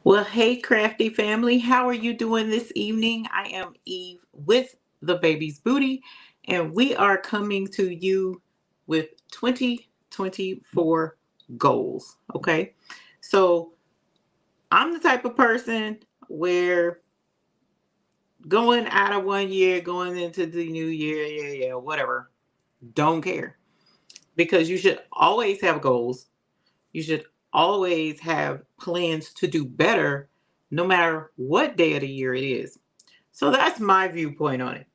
Well, hey, crafty family, how are you doing this evening? I am Eve with the Baby's Booty, and we are coming to you with 2024 goals. Okay, so I'm the type of person where going out of one year, going into the new year, yeah, whatever, don't care because you should always have goals. You should always have plans to do better no matter what day of the year it is. So that's my viewpoint on it.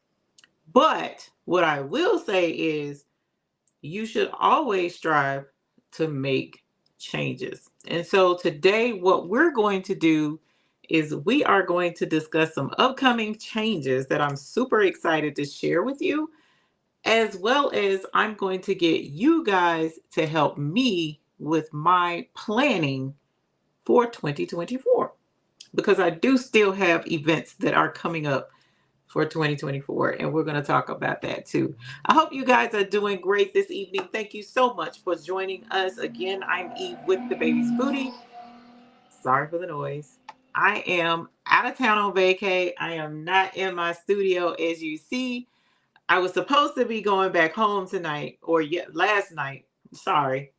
But what I will say is you should always strive to make changes. And so today, what we're going to do is we are going to discuss some upcoming changes that I'm super excited to share with you, as well as I'm going to get you guys to help me with my planning for 2024 because I do still have events that are coming up for 2024, and we're going to talk about that too. I hope you guys are doing great this evening. Thank you so much for joining us. Again, I'm Eve with the Baby's Booty. Sorry for the noise. I am out of town on vacay. I am not in my studio as you see. I was supposed to be going back home tonight or last night. Sorry.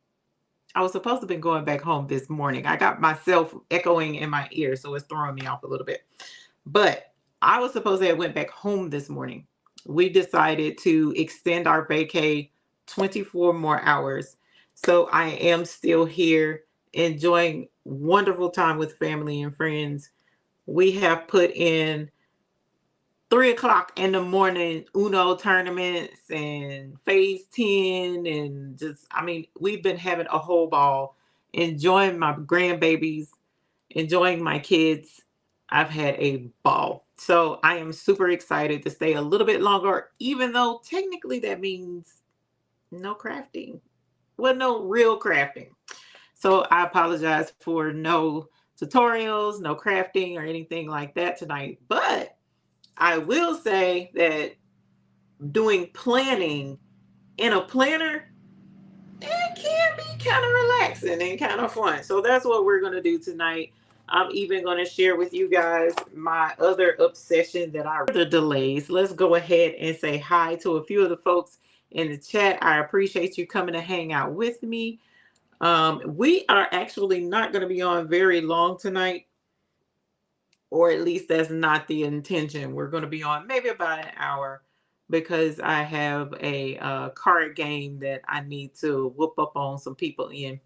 I was supposed to be going back home this morning. I got myself echoing in my ear, so it's throwing me off a little bit. But I was supposed to have went back home this morning. We decided to extend our vacay 24 more hours. So I am still here enjoying wonderful time with family and friends. We have put in 3 o'clock in the morning Uno tournaments and phase 10 and just we've been having a whole ball, enjoying my grandbabies, enjoying my kids. I've had a ball. So I am super excited to stay a little bit longer, even though technically that means no crafting. Well, no real crafting. So I apologize for no tutorials, no crafting or anything like that tonight. But I will say that doing planning in a planner, it can be kind of relaxing and kind of fun. So that's what we're going to do tonight. I'm even going to share with you guys my other obsession that the delays. Let's go ahead and say hi to a few of the folks in the chat. I appreciate you coming to hang out with me. We are actually not going to be on very long tonight, or at least that's not the intention. We're going to be on maybe about an hour because I have a card game that I need to whoop up on some people in.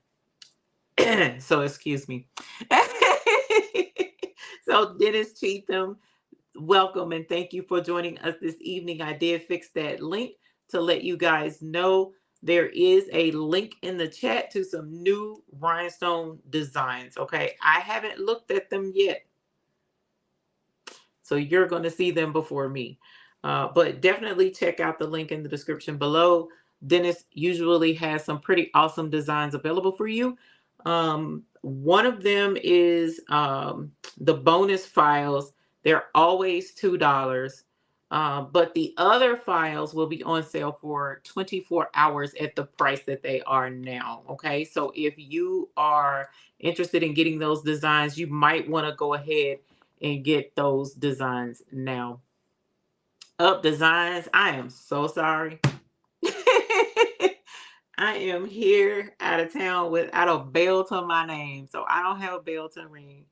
So excuse me. So Dennis Cheatham, welcome and thank you for joining us this evening. I did fix that link to let you guys know there is a link in the chat to some new rhinestone designs. Okay, I haven't looked at them yet, so you're going to see them before me. But definitely check out the link in the description below. Dennis usually has some pretty awesome designs available for you. One of them is the bonus files. They're always $2. But the other files will be on sale for 24 hours at the price that they are now. Okay, so if you are interested in getting those designs, you might want to go ahead and get those designs now. Up designs, I am so sorry. I am here out of town without a bell to my name, so I don't have a bell to ring.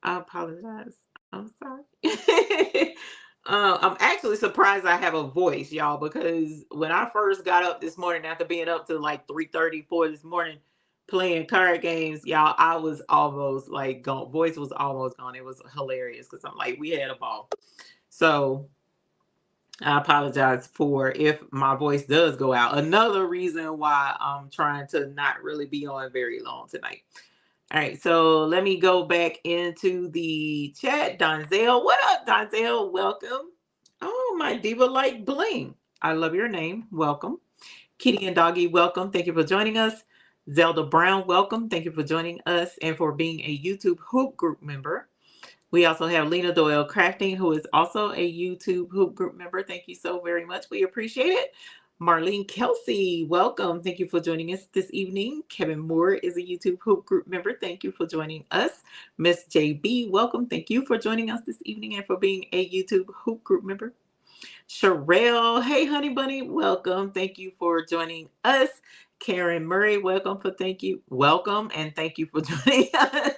I apologize. I'm sorry. I'm actually surprised I have a voice, y'all, because when I first got up this morning after being up to like 3:34 this morning playing card games, y'all, I was almost like gone. Voice was almost gone. It was hilarious because I'm like, we had a ball. So I apologize for if my voice does go out. Another reason why I'm trying to not really be on very long tonight. All right, so let me go back into the chat. Donzel, what up, Donzel? Welcome. Oh, my diva like Bling. I love your name. Welcome. Kitty and Doggy, welcome. Thank you for joining us. Zelda Brown, welcome. Thank you for joining us and for being a YouTube Hoop Group member. We also have Lena Doyle Crafting, who is also a YouTube Hoop Group member. Thank you so very much. We appreciate it. Marlene Kelsey, welcome. Thank you for joining us this evening. Kevin Moore is a YouTube Hoop Group member. Thank you for joining us. Miss JB, welcome. Thank you for joining us this evening and for being a YouTube Hoop Group member. Sherelle, hey honey bunny, welcome. Thank you for joining us. Karen Murray, welcome and thank you for joining us.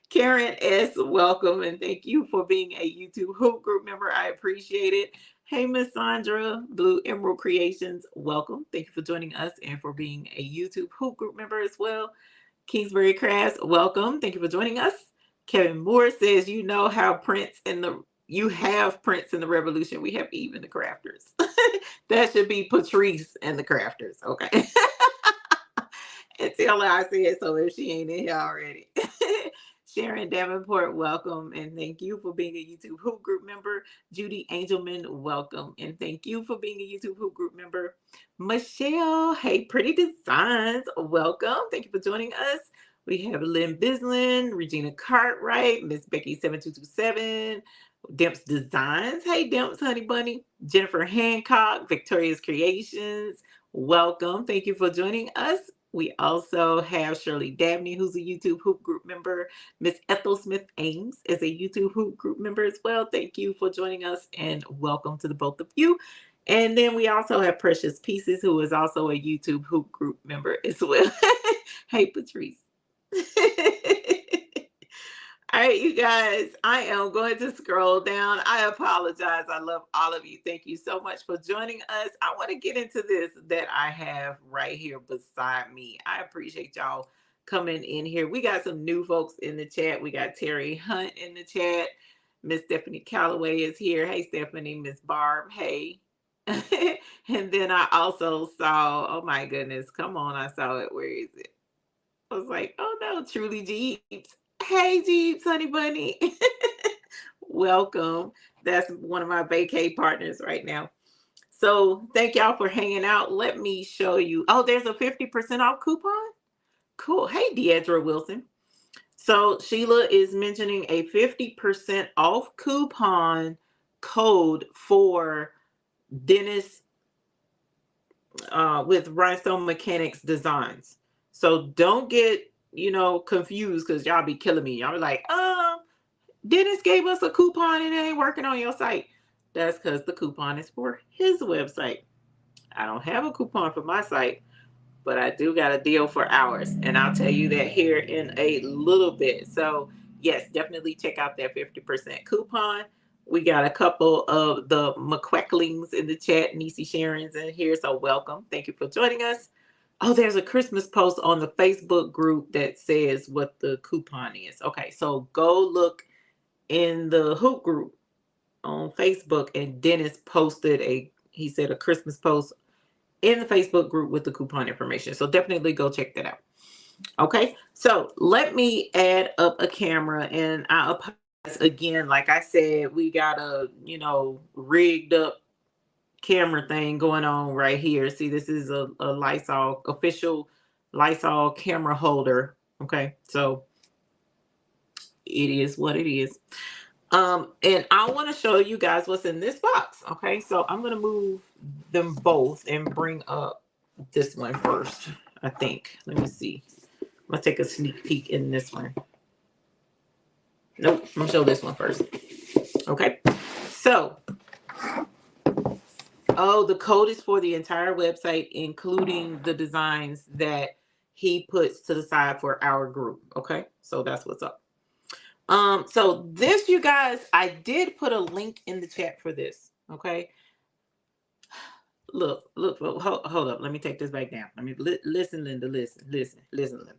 Karen S., welcome and thank you for being a YouTube Hoop Group member. I appreciate it. Hey, Miss Sandra, Blue Emerald Creations, welcome. Thank you for joining us and for being a YouTube Hoop Group member as well. Kingsbury Crafts, welcome. Thank you for joining us. Kevin Moore says, you have Prince in the Revolution. We have Eve and the Crafters. That should be Patrice and the Crafters. Okay. And tell her I said so if she ain't in here already. Sharon Davenport, welcome and thank you for being a YouTube Hoop Group member. Judy Angelman, welcome and thank you for being a YouTube Hoop Group member. Michelle, hey, Pretty Designs, welcome. Thank you for joining us. We have Lynn Bislin, Regina Cartwright, Miss Becky 7227, Demps Designs. Hey, Demps, honey bunny. Jennifer Hancock, Victoria's Creations, welcome. Thank you for joining us. We also have Shirley Dabney, who's a YouTube Hoop Group member. Miss Ethel Smith Ames is a YouTube Hoop Group member as well. Thank you for joining us and welcome to the both of you. And then we also have Precious Pieces, who is also a YouTube Hoop Group member as well. Hey, Patrice. All right, you guys, I am going to scroll down. I apologize. I love all of you. Thank you so much for joining us. I want to get into this that I have right here beside me. I appreciate y'all coming in here. We got some new folks in the chat. We got Terry Hunt in the chat. Miss Stephanie Calloway is here. Hey, Stephanie. Miss Barb. Hey. And then I also saw, oh my goodness, come on. I saw it. Where is it? I was like, oh no, Truly Jeeps. Hey, Jeeps, honey bunny. Welcome. That's one of my vacay partners right now. So thank y'all for hanging out. Let me show you. Oh, there's a 50% off coupon. Cool. Hey, Deidre Wilson. So Sheila is mentioning a 50% off coupon code for Dennis with Rhinestone Mechanics Designs. So don't get confused because y'all be killing me. Y'all be like, Dennis gave us a coupon and it ain't working on your site. That's because the coupon is for his website. I don't have a coupon for my site, but I do got a deal for ours. And I'll tell you that here in a little bit. So yes, definitely check out that 50% coupon. We got a couple of the McQuecklings in the chat. Niecy Sharon's in here. So welcome. Thank you for joining us. Oh, there's a Christmas post on the Facebook group that says what the coupon is. Okay, so go look in the Hoop group on Facebook, and Dennis posted a Christmas post in the Facebook group with the coupon information. So definitely go check that out. Okay, so let me add up a camera, and I apologize again. Like I said, we got a rigged up camera thing going on right here. See, this is a Lysol official Lysol camera holder. Okay, so it is what it is. And I want to show you guys what's in this box. Okay, so I'm gonna move them both and bring up this one first. I think. Let me see. I'm gonna take a sneak peek in this one. Nope, I'm gonna show this one first. Okay, so the code is for the entire website, including the designs that he puts to the side for our group. Okay, so that's what's up. So this, you guys, I did put a link in the chat for this. Okay, look, hold up. Let me take this back down. Let me listen, Linda. Listen, Linda.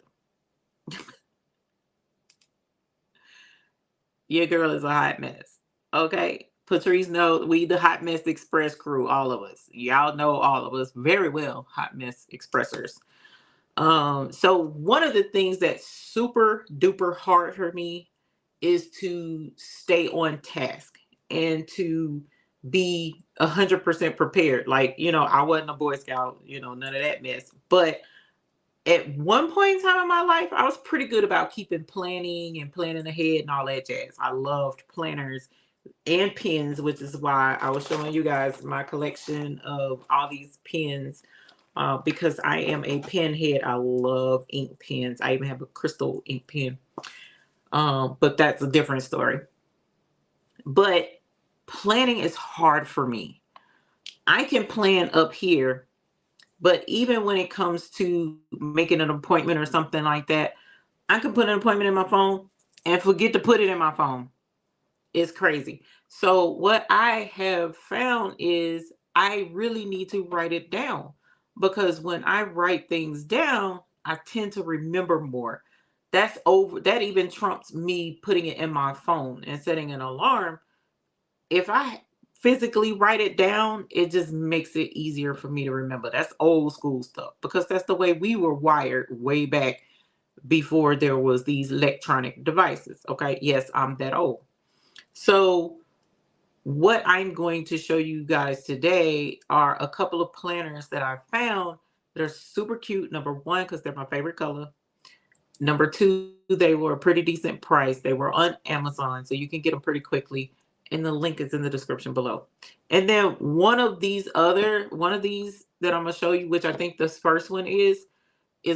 Your girl is a hot mess. Okay. Patrice knows we the Hot Mess Express crew, all of us. Y'all know all of us very well, Hot Mess Expressers. So one of the things that's super duper hard for me is to stay on task and to be 100% prepared. Like, I wasn't a Boy Scout, none of that mess. But at one point in time in my life, I was pretty good about keeping planning and planning ahead and all that jazz. I loved planners, and pens, which is why I was showing you guys my collection of all these pens. Because I am a pen head. I love ink pens. I even have a crystal ink pen. But that's a different story. But planning is hard for me. I can plan up here, but even when it comes to making an appointment or something like that, I can put an appointment in my phone and forget to put it in my phone. It's crazy. So what I have found is I really need to write it down, because when I write things down, I tend to remember more. That's over. That even trumps me putting it in my phone and setting an alarm. If I physically write it down, it just makes it easier for me to remember. That's old school stuff, because that's the way we were wired way back before there was these electronic devices. Okay. Yes, I'm that old. So what I'm going to show you guys today are a couple of planners that I found that are super cute. Number one, because they're my favorite color. Number two, they were a pretty decent price. They were on Amazon, so you can get them pretty quickly. And the link is in the description below. And then one of these that I'm going to show you, which I think this first one is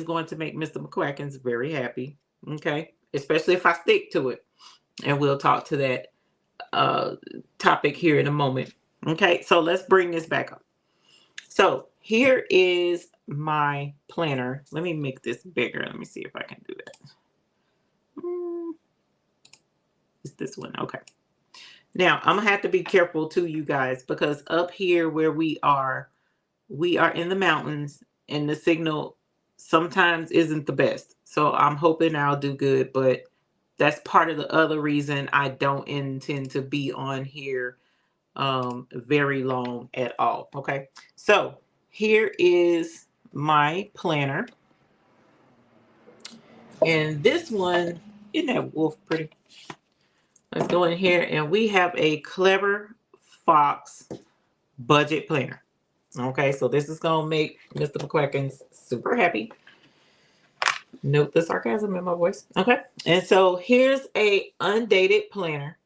going to make Mr. McQuackins very happy. Okay. Especially if I stick to it. And we'll talk to that topic here in a moment. Okay, so let's bring this back up. So here is my planner. Let me make this bigger. Let me see if I can do that. It's this one. Okay. Now I'm gonna have to be careful too, you guys, because up here where we are in the mountains, and the signal sometimes isn't the best. So I'm hoping I'll do good, but that's part of the other reason I don't intend to be on here very long at all. Okay, so here is my planner, and this one, isn't that wolf pretty? Let's go in here, and we have a Clever Fox budget planner. Okay, so this is gonna make Mr. McQuackins super happy. Note the sarcasm in my voice. Okay, and so here's a undated planner.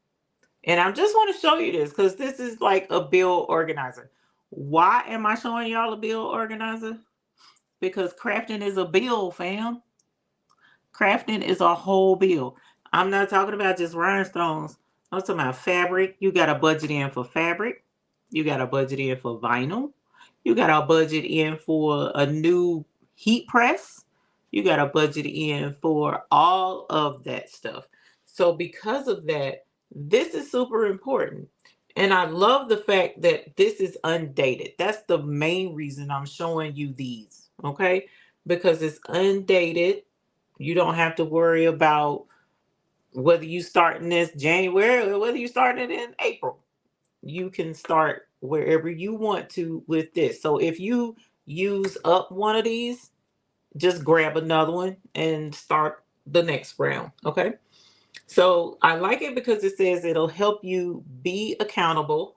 And I just want to show you this because this is like a bill organizer. Why am I showing y'all a bill organizer? Because crafting is a bill, fam. Crafting is a whole bill. I'm not talking about just rhinestones. I'm talking about fabric. You got a budget in for fabric. You got a budget in for vinyl. You got a budget in for a new heat press. You got a budget in for all of that stuff. So because of that, this is super important. And I love the fact that this is undated. That's the main reason I'm showing you these, okay? Because it's undated. You don't have to worry about whether you start in this January or whether you start it in April. You can start wherever you want to with this. So if you use up one of these, just grab another one and start the next round. Okay. So I like it because it says it'll help you be accountable,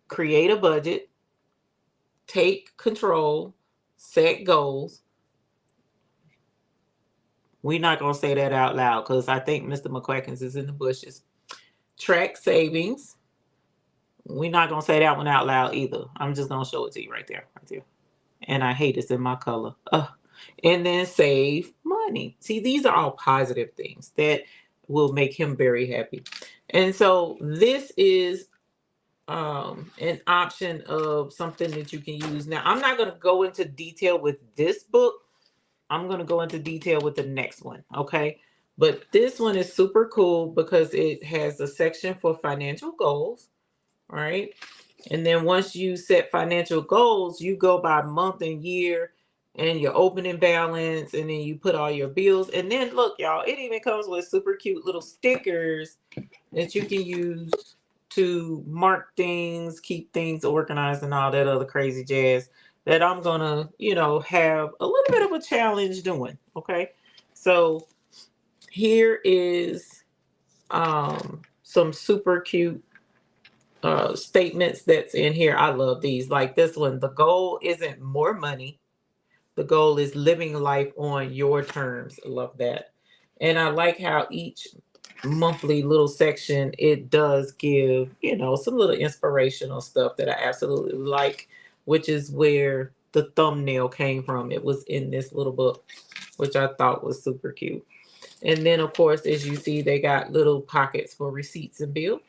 create a budget, take control, set goals. We're not going to say that out loud because I think Mr. McQuackins is in the bushes. Track savings. We're not going to say that one out loud either. I'm just going to show it to you right there. Right there. And I hate it's in my color. And then save money. See, these are all positive things that will make him very happy. And so this is an option of something that you can use. Now, I'm not going to go into detail with this book. I'm going to go into detail with the next one. Okay. But this one is super cool because it has a section for financial goals. Right. And then once you set financial goals, you go by month and year and your opening balance, and then you put all your bills. And then look, y'all, it even comes with super cute little stickers that you can use to mark things, keep things organized, and all that other crazy jazz that I'm gonna, have a little bit of a challenge doing. Okay. So here is some super cute statements that's in here. I love these. Like this one, the goal isn't more money. The goal is living life on your terms. I love that. And I like how each monthly little section, it does give, you know, some little inspirational stuff that I absolutely like, which is where the thumbnail came from. It was in this little book, which I thought was super cute. And then, of course, as you see, they got little pockets for receipts and bills,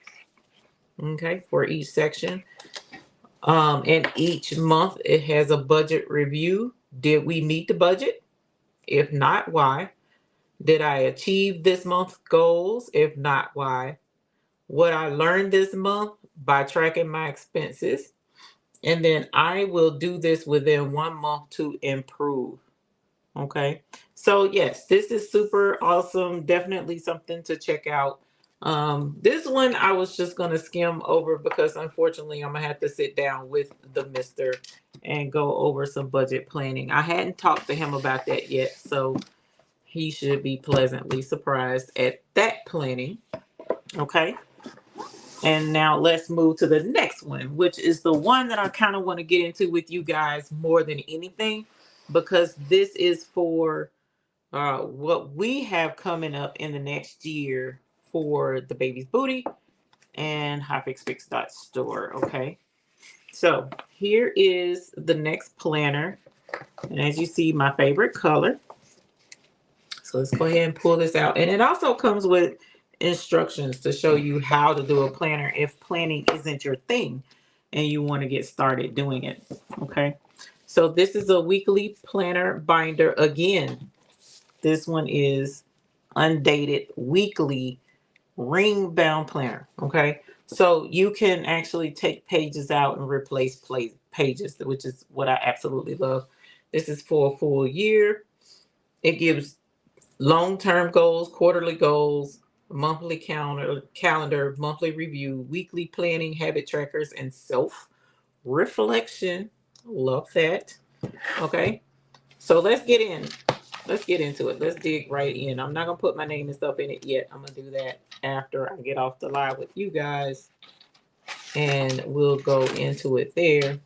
okay, for each section. And each month it has a budget review. Did we meet the budget? If not, why? Did I achieve this month's goals? If not, why? What I learned this month by tracking my expenses. And then I will do this within 1 month to improve. Okay. So yes, this is super awesome. Definitely something to check out. This one I was just gonna skim over because unfortunately I'm gonna have to sit down with the mister and go over some budget planning. I hadn't talked to him about that yet, so he should be pleasantly surprised at that planning. Okay. And now let's move to the next one, which is the one that I kind of want to get into with you guys more than anything, because this is for what we have coming up in the next year for the baby's booty and HighFixFix.store. Okay. So here is the next planner. And as you see, my favorite color. So let's go ahead and pull this out. And it also comes with instructions to show you how to do a planner if planning isn't your thing and you want to get started doing it. Okay. So this is a weekly planner binder. Again, this one is undated weekly ring bound planner. Okay. So you can actually take pages out and replace pages, which is what I absolutely love. This is for a full year. It gives long-term goals, quarterly goals, monthly calendar, monthly review, weekly planning, habit trackers, and self-reflection. Love that. Okay. So let's get in. Let's get into it. Let's dig right in. I'm not gonna put my name and stuff in it yet. I'm gonna do that after I get off the live with you guys. And we'll go into it there.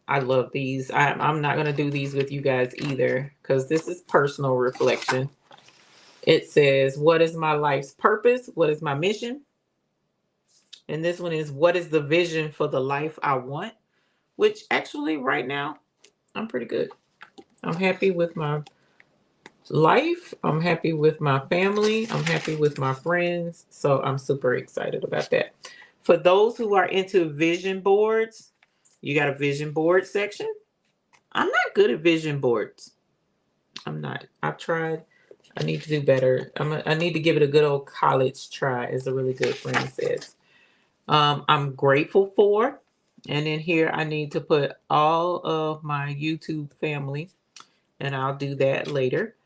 I love these. I'm not gonna do these with you guys either because this is personal reflection. It says, what is my life's purpose? What is my mission? And this one is, what is the vision for the life I want? Which actually, right now, I'm pretty good. I'm happy with my life. I'm happy with my family. I'm happy with my friends. So I'm super excited about that. For those who are into vision boards, you got a vision board section. I'm not good at vision boards. I'm not. I've tried. I need to do better. I need to give it a good old college try, as a really good friend says. I'm grateful for, and in here I need to put all of my YouTube family, and I'll do that later.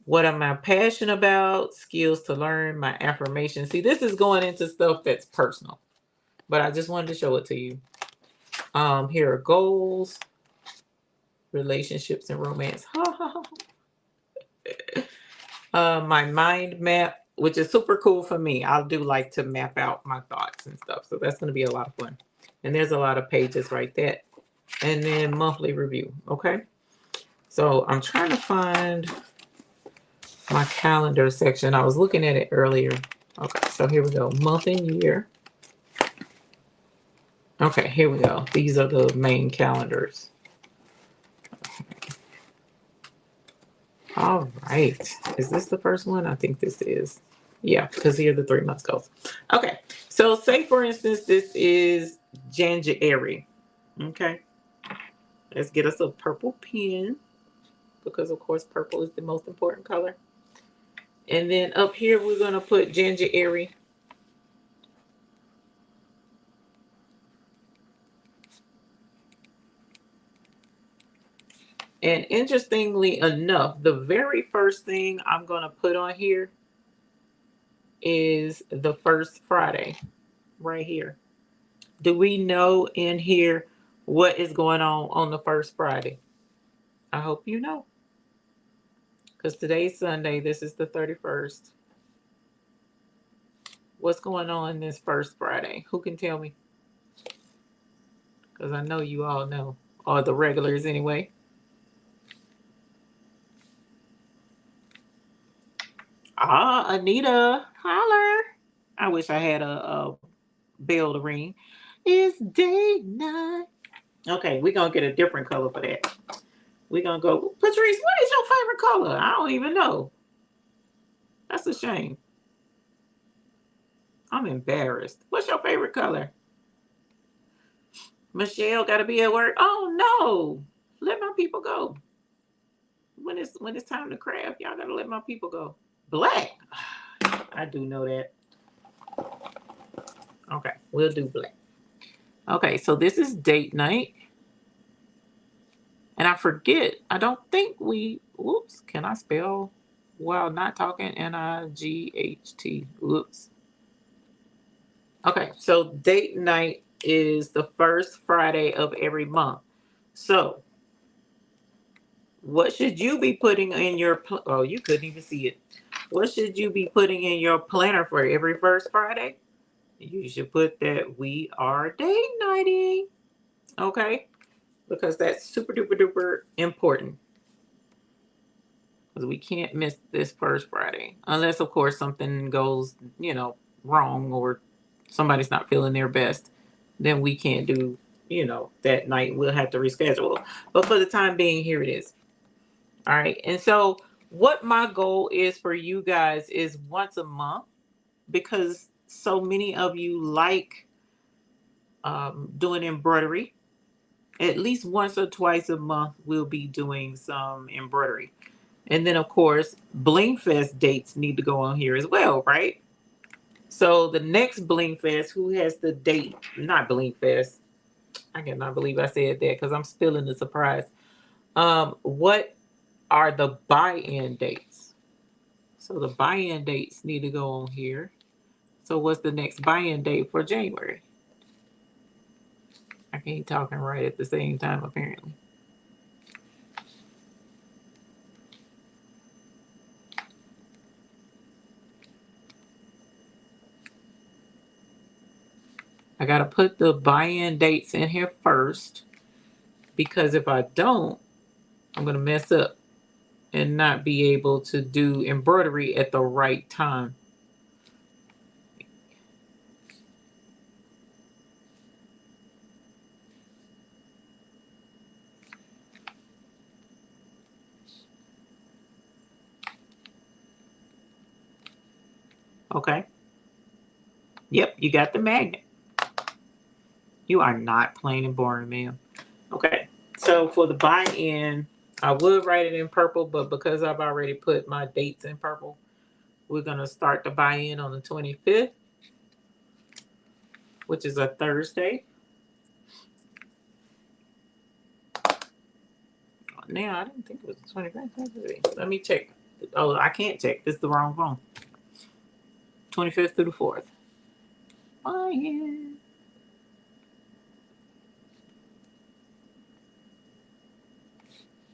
What am I passionate about? Skills to learn, my affirmations. See, this is going into stuff that's personal, but I just wanted to show it to you. Here are goals, relationships, and romance. My mind map, which is super cool for me. I do like to map out my thoughts and stuff. So that's going to be a lot of fun. And there's a lot of pages right there. And then monthly review. Okay. So I'm trying to find my calendar section. I was looking at it earlier. Okay. So here we go. Month and year. Okay. Here we go. These are the main calendars. All right. Is this the first one? I think this is. Yeah, because here are the 3 months goals. Okay. So say, for instance, this is January. Okay. Let's get us a purple pen because, of course, purple is the most important color. And then up here, we're going to put January. And interestingly enough, the very first thing I'm going to put on here is the first Friday right here. Do we know in here what is going on the first Friday? I hope you know. Because today's Sunday. This is the 31st. What's going on this first Friday? Who can tell me? Because I know you all know. Or the regulars anyway. Ah, Anita, holler. I wish I had a bell to ring. It's date night. Okay, we're gonna get a different color for that. We're gonna go. Patrice, what is your favorite color? I don't even know. That's a shame. I'm embarrassed. What's your favorite color? Michelle gotta be at work. Oh no. Let my people go. When it's time to craft, y'all gotta let my people go. Black. I do know that. Okay, we'll do black. Okay, so this is date night. And I forget, I don't think whoops, can I spell while not talking? Night. Whoops. Okay, so date night is the first Friday of every month. So, what should you be putting in your, oh, you couldn't even see it. What should you be putting in your planner for every first Friday? You should put that we are date nighting, okay? Because that's super duper duper important. Because we can't miss this first Friday. Unless, of course, something goes, wrong or somebody's not feeling their best. Then we can't do, that night. We'll have to reschedule. But for the time being, here it is. All right. And so, what my goal is for you guys is once a month, because so many of you like doing embroidery. At least once or twice a month, we'll be doing some embroidery. And then, of course, Bling Fest dates need to go on here as well, right? So the next Bling Fest, who has the date? Not Bling Fest. I cannot believe I said that because I'm still in the surprise. What are the buy-in dates? So the buy-in dates need to go on here. So what's the next buy-in date for January? I can't talking right at the same time, apparently. I got to put the buy-in dates in here first because if I don't, I'm going to mess up and not be able to do embroidery at the right time. Okay. Yep, you got the magnet. You are not plain and boring, ma'am. Okay. So for the buy-in, I would write it in purple, but because I've already put my dates in purple, we're going to start the buy-in on the 25th, which is a Thursday. Now, I didn't think it was the 25th. Let me check. Oh, I can't check. This is the wrong phone. 25th through the 4th. Buy-in.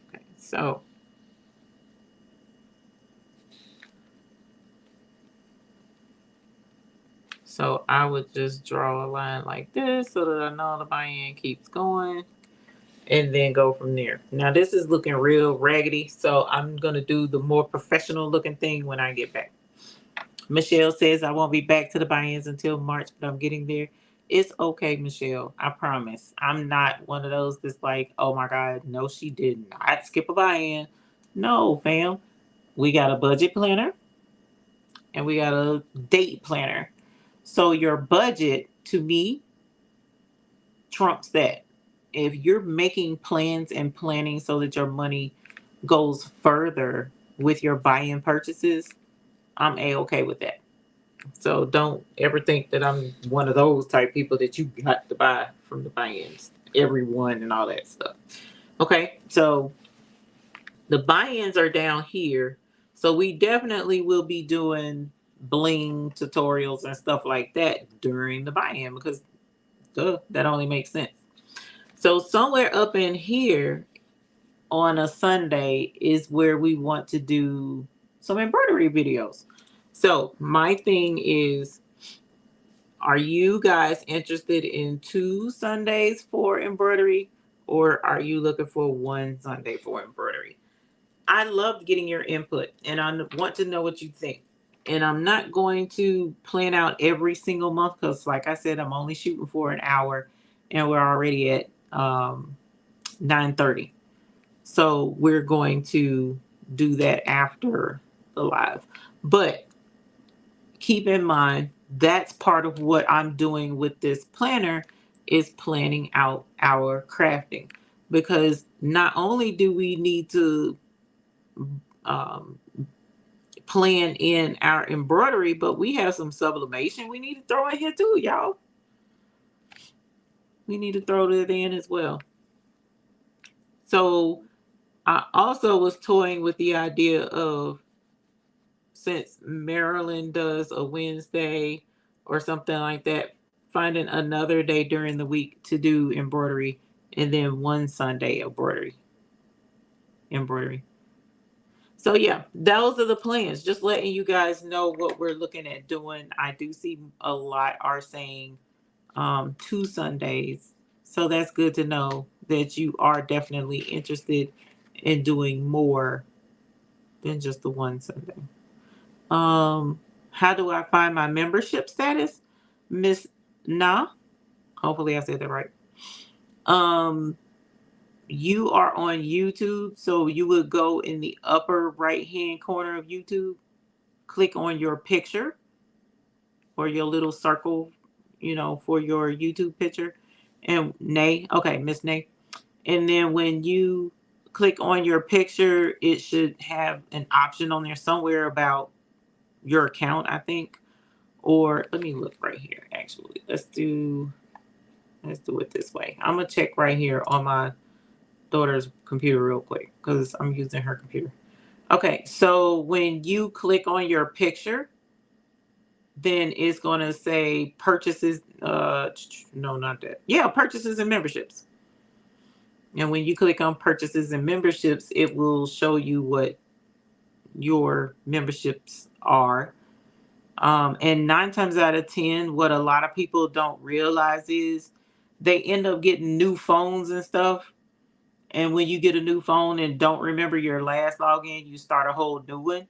Okay, so I would just draw a line like this so that I know the buy-in keeps going and then go from there. Now this is looking real raggedy, so I'm going to do the more professional looking thing when I get back. Michelle says I won't be back to the buy-ins until March, but I'm getting there. It's okay, Michelle. I promise. I'm not one of those that's like, oh my God, no, she did not skip a buy-in. No, fam. We got a budget planner and we got a date planner. So your budget to me trumps that. If you're making plans and planning so that your money goes further with your buy-in purchases, I'm a-okay with that. So don't ever think that I'm one of those type people that you got to buy from the buy-ins, everyone and all that stuff. Okay, so the buy-ins are down here. So we definitely will be doing bling tutorials and stuff like that during the buy-in because that only makes sense. So somewhere up in here on a Sunday is where we want to do some embroidery videos. So my thing is, are you guys interested in 2 Sundays for embroidery or are you looking for 1 Sunday for embroidery? I love getting your input and I want to know what you think. And I'm not going to plan out every single month because, like I said, I'm only shooting for an hour, and we're already at 9:30. So we're going to do that after the live. But keep in mind, that's part of what I'm doing with this planner is planning out our crafting. Because not only do we need to um, plan in our embroidery, but we have some sublimation we need to throw in here too, y'all. We need to throw that in as well. So I also was toying with the idea of, since Maryland does a Wednesday or something like that, finding another day during the week to do embroidery, and then one Sunday embroidery. So yeah, those are the plans. Just letting you guys know what we're looking at doing. I do see a lot are saying 2 Sundays. So that's good to know that you are definitely interested in doing more than just the one Sunday. How do I find my membership status? Miss Na, hopefully I said that right. Um, you are on YouTube, so you would go in the upper right hand corner of YouTube, click on your picture or your little circle, for your YouTube picture. And Nay, okay, Miss Nay. And then when you click on your picture, it should have an option on there somewhere about your account, I think. Or let me look right here. Actually, let's do it this way. I'm gonna check right here on my daughter's computer real quick because I'm using her computer. Okay, so when you click on your picture, then it's gonna say purchases. No, not that. Yeah, purchases and memberships. And when you click on purchases and memberships, it will show you what your memberships are. And 9 times out of 10, what a lot of people don't realize is they end up getting new phones and stuff. And when you get a new phone and don't remember your last login, you start a whole new one.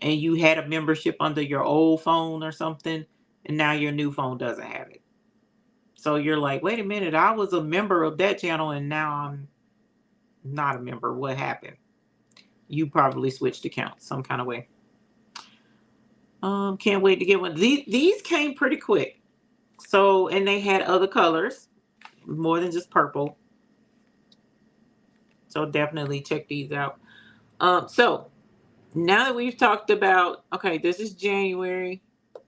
And you had a membership under your old phone or something, and now your new phone doesn't have it. So you're like, wait a minute, I was a member of that channel and now I'm not a member. What happened? You probably switched accounts some kind of way. Can't wait to get one. These came pretty quick. So, and they had other colors, more than just purple. So definitely check these out. So now that we've talked about, okay, this is January,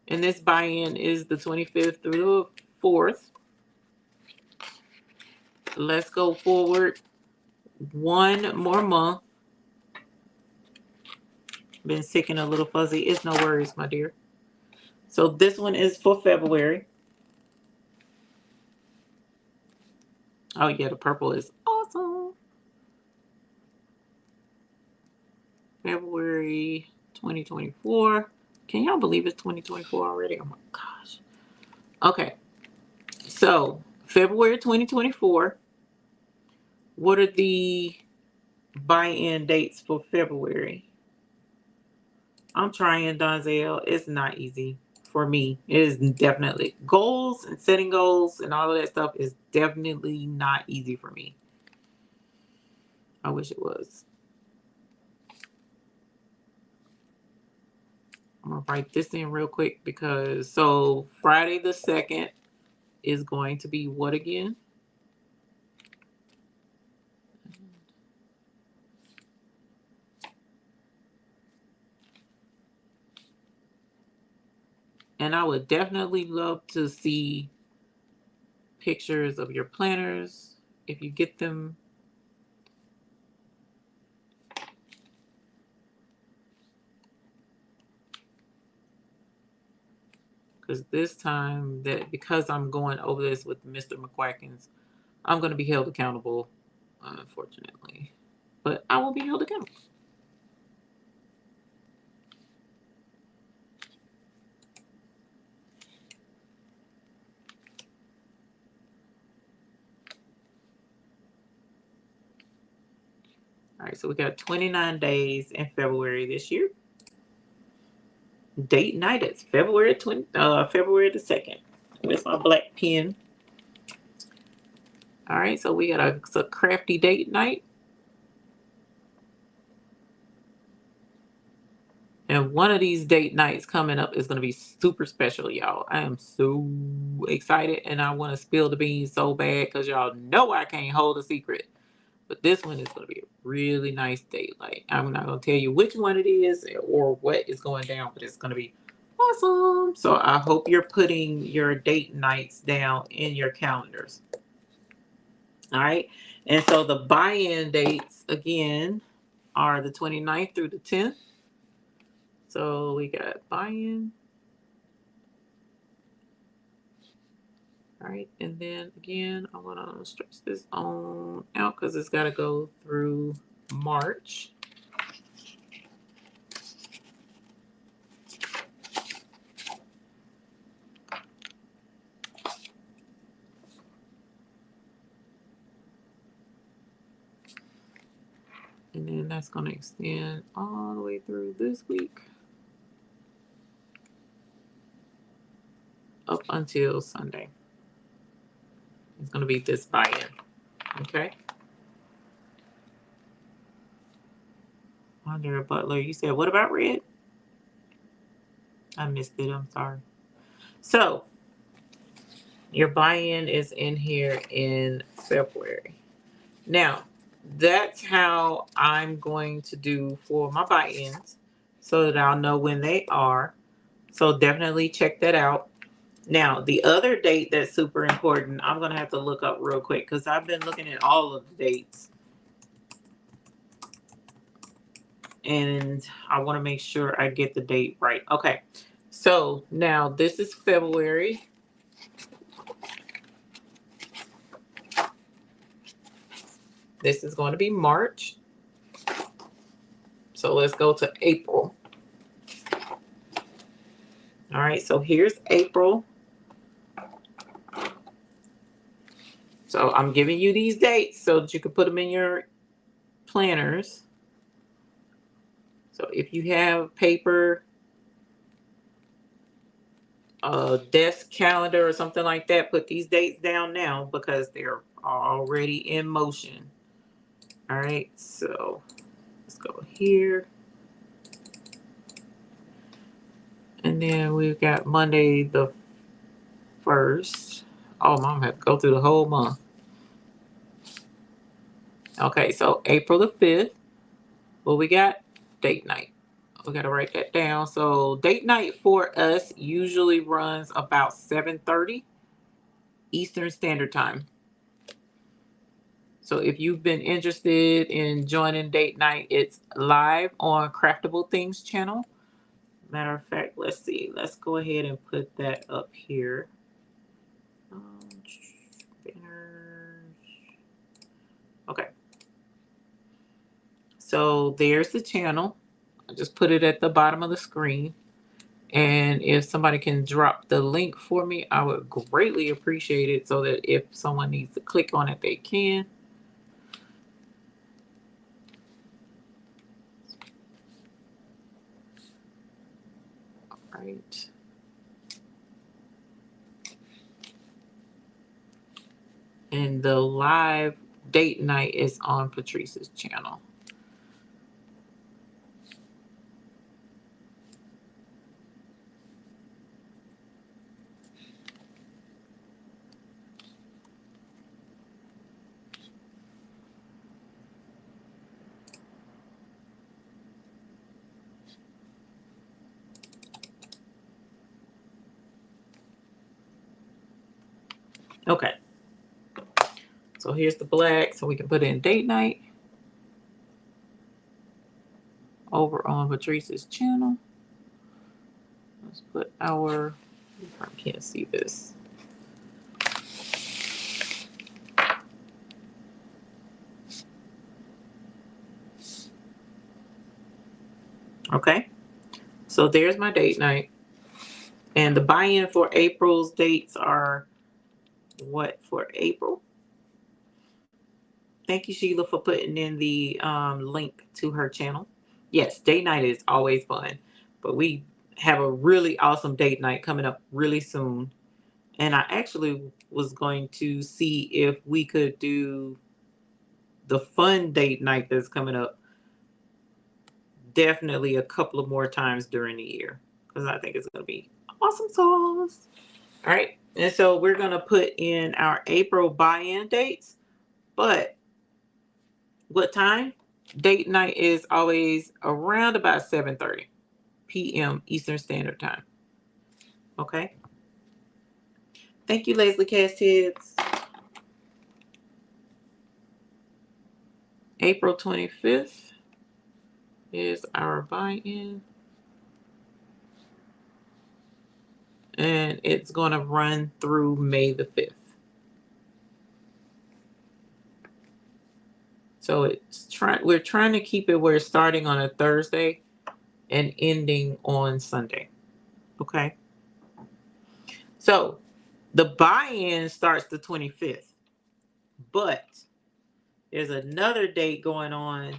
and this buy-in is the 25th through the 4th. Let's go forward one more month. Been sick and a little fuzzy. It's no worries, my dear. So this one is for February. Oh yeah, the purple is awesome. February 2024. Can y'all believe it's 2024 already? Oh my gosh. Okay. So February 2024. What are the buy-in dates for February? I'm trying, Donzel. It's not easy for me. It is definitely goals and setting goals and all of that stuff is definitely not easy for me. I wish it was. I'm gonna write this in real quick because so Friday the 2nd is going to be what again? And I would definitely love to see pictures of your planners if you get them. Because this time, because I'm going over this with Mr. McQuackins, I'm going to be held accountable, unfortunately. But I will be held accountable. All right, so we got 29 days in February this year. Date night is February the 2nd. Where's my black pen? All right, so we got a crafty date night. And one of these date nights coming up is going to be super special, y'all. I am so excited, and I want to spill the beans so bad because y'all know I can't hold a secret. But this one is going to be a really nice date. Like, I'm not going to tell you which one it is or what is going down, but it's going to be awesome. So I hope you're putting your date nights down in your calendars. All right. And so the buy-in dates, again, are the 29th through the 10th. So we got buy-in. All right. And then again, I want to stretch this on out because it's got to go through March. And then that's going to extend all the way through this week up until Sunday. It's going to be this buy-in. Okay. Wonder Butler, you said, what about red? I missed it. I'm sorry. So your buy-in is in here in February. Now, that's how I'm going to do for my buy-ins so that I'll know when they are. So definitely check that out. Now, the other date that's super important, I'm going to have to look up real quick because I've been looking at all of the dates. And I want to make sure I get the date right. Okay. So now this is February. This is going to be March. So let's go to April. All right. So here's April. So I'm giving you these dates so that you can put them in your planners. So if you have paper, a desk calendar or something like that, put these dates down now because they're already in motion. All right. So let's go here. And then we've got Monday the 1st. Oh, Mom had to go through the whole month. Okay, so April the 5th. Well, we got date night. We got to write that down. So date night for us usually runs about 7:30 Eastern Standard Time. So if you've been interested in joining date night, it's live on Craftable Things channel. Matter of fact, let's see. Let's go ahead and put that up here. Okay. So there's the channel. I just put it at the bottom of the screen. And if somebody can drop the link for me, I would greatly appreciate it so that if someone needs to click on it, they can. All right. And the live date night is on Patrice's channel. Okay. So here's the black, so we can put in date night over on Patrice's channel. Let's put our, I can't see this. Okay. So there's my date night. And the buy-in for April's dates are what for April? Thank you, Sheila, for putting in the link to her channel. Yes, date night is always fun, but we have a really awesome date night coming up really soon. And I actually was going to see if we could do the fun date night that's coming up definitely a couple of more times during the year, because I think it's going to be awesome sauce. All right. And so we're going to put in our April buy-in dates. But what time? Date night is always around about 7:30 p.m. Eastern Standard Time. Okay. Thank you, Leslie Cast-Heads. April 25th is our buy-in. And it's going to run through May the 5th. So we're trying to keep it where it's starting on a Thursday and ending on Sunday. Okay. So the buy-in starts the 25th, but there's another date going on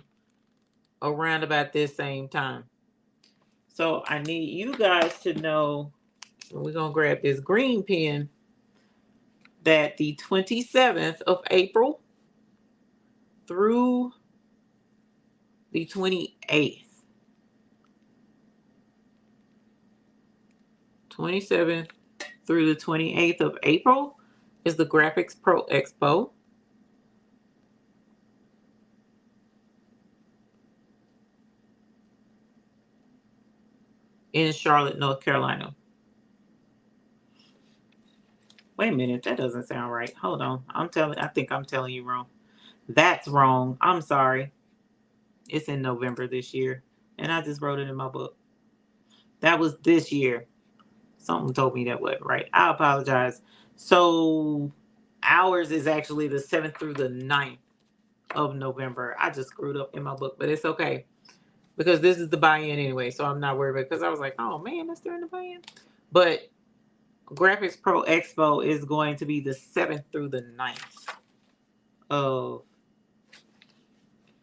around about this same time. So I need you guys to know, we're going to grab this green pen, that the 27th of April through the 28th, 27th through the 28th of April is the Graphics Pro Expo in Charlotte, North Carolina. Wait a minute, that doesn't sound right. Hold on. I think I'm telling you wrong. That's wrong. I'm sorry. It's in November this year. And I just wrote it in my book. That was this year. Something told me that wasn't right. I apologize. So ours is actually the 7th through the 9th of November. I just screwed up in my book, but it's okay. Because this is the buy-in anyway, so I'm not worried about it. Because I was like, oh man, that's during the buy-in. But Graphics Pro Expo is going to be the 7th through the 9th of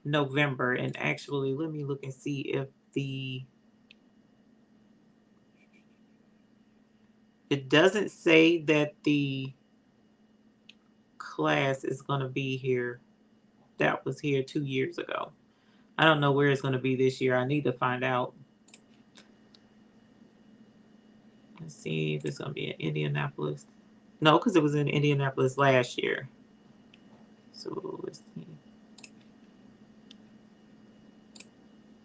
November. And actually, let me look and see if it doesn't say that the class is going to be here. That was here 2 years ago. I don't know where it's going to be this year. I need to find out. Let's see if it's going to be in Indianapolis. No, because it was in Indianapolis last year. So let's see.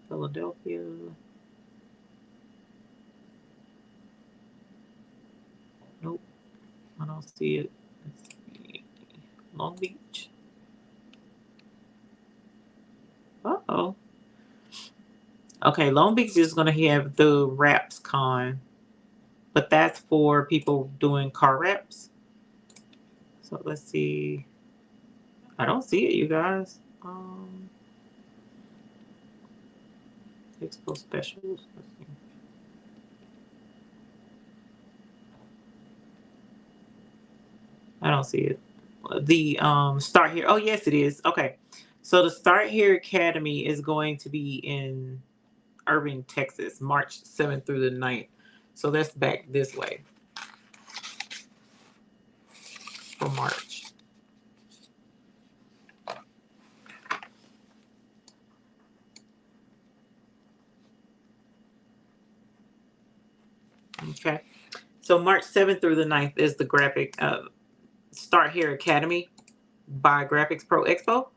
Philadelphia. Nope, I don't see it. Let's see. Long Beach. Uh-oh. Okay, Long Beach is going to have the Wraps Con, but that's for people doing car wraps. So let's see. I don't see it, you guys. Expo specials. Let's see. I don't see it. The Start Here. Oh, yes, it is. Okay. So the Start Here Academy is going to be in Irving, Texas, March 7th through the 9th. So that's back this way for March. Okay. So March 7th through the 9th is the graphic Start Here Academy by Graphics Pro Expo.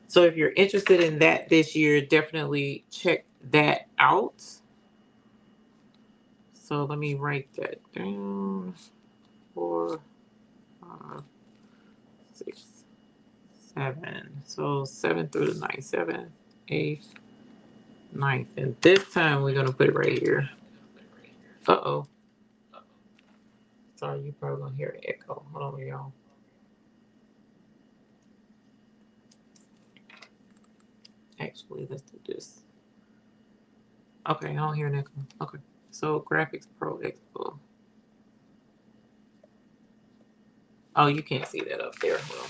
So if you're interested in that this year, definitely check that out. So let me write that down. 4, 5, 6, 7. So 7 through the 9th, 7, 8, 9th. And this time we're going to put it right here. Uh-oh. Sorry, you're probably going to hear an echo. Hold on, y'all. Actually, let's do this. Okay, I don't hear an echo. Okay. So Graphics Pro Expo. Oh, you can't see that up there. Well,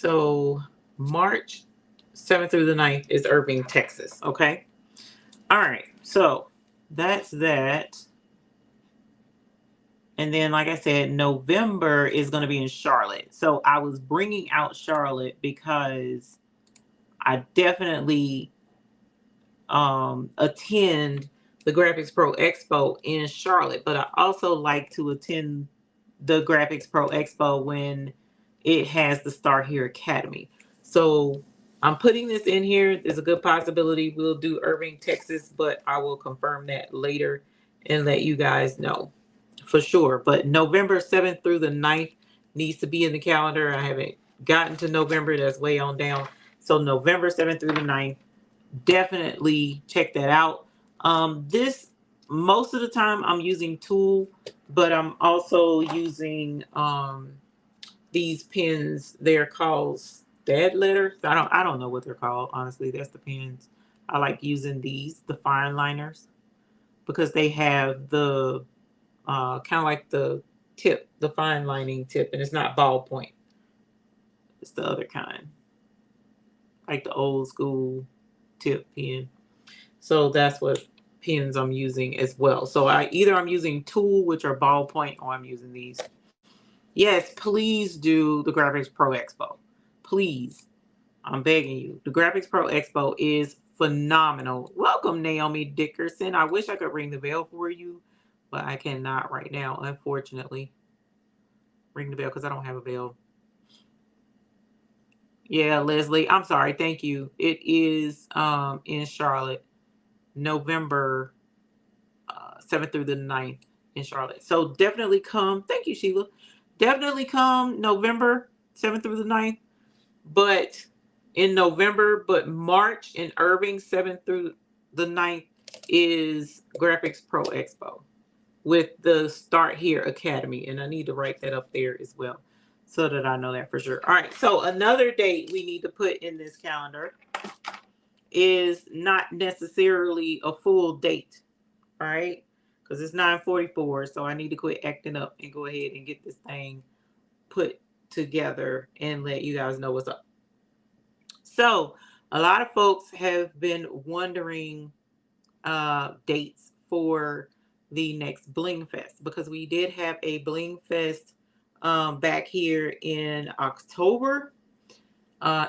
So March 7th through the 9th is Irving, Texas. Okay. All right. So that's that. And then, like I said, November is going to be in Charlotte. So I was bringing out Charlotte because I definitely attend the Graphics Pro Expo in Charlotte, but I also like to attend the Graphics Pro Expo when it has the Start Here Academy. So I'm putting this in here. There's a good possibility we'll do Irving, Texas, but I will confirm that later and let you guys know for sure. But November 7th through the 9th needs to be in the calendar. I haven't gotten to November. That's way on down. So November 7th through the 9th, definitely check that out. This most of the time I'm using Tool, but I'm also using these pens. They're called stud letters. I don't know what they're called, honestly. That's the pens. I like using these, the fine liners, because they have the kind of like the tip, the fine lining tip, and it's not ballpoint. It's the other kind, like the old school tip pen. So that's what pens I'm using as well. So I'm using Tool, which are ballpoint, or I'm using these. Yes, please do the Graphics Pro Expo. Please. I'm begging you. The Graphics Pro Expo is phenomenal. Welcome, Naomi Dickerson. I wish I could ring the bell for you, but I cannot right now, unfortunately. Ring the bell because I don't have a bell. Yeah, Leslie. I'm sorry. Thank you. It is in Charlotte, November 7th through the 9th in Charlotte. So definitely come. Thank you, Sheila. Definitely come November 7th through the 9th. But in November, but March in Irving 7th through the 9th is Graphics Pro Expo with the Start Here Academy. And I need to write that up there as well so that I know that for sure. All right. So another date we need to put in this calendar is not necessarily a full date. All right. Because it's 9:44. So I need to quit acting up and go ahead and get this thing put together and let you guys know what's up. So a lot of folks have been wondering dates for the next Bling Fest, because we did have a Bling Fest back here in October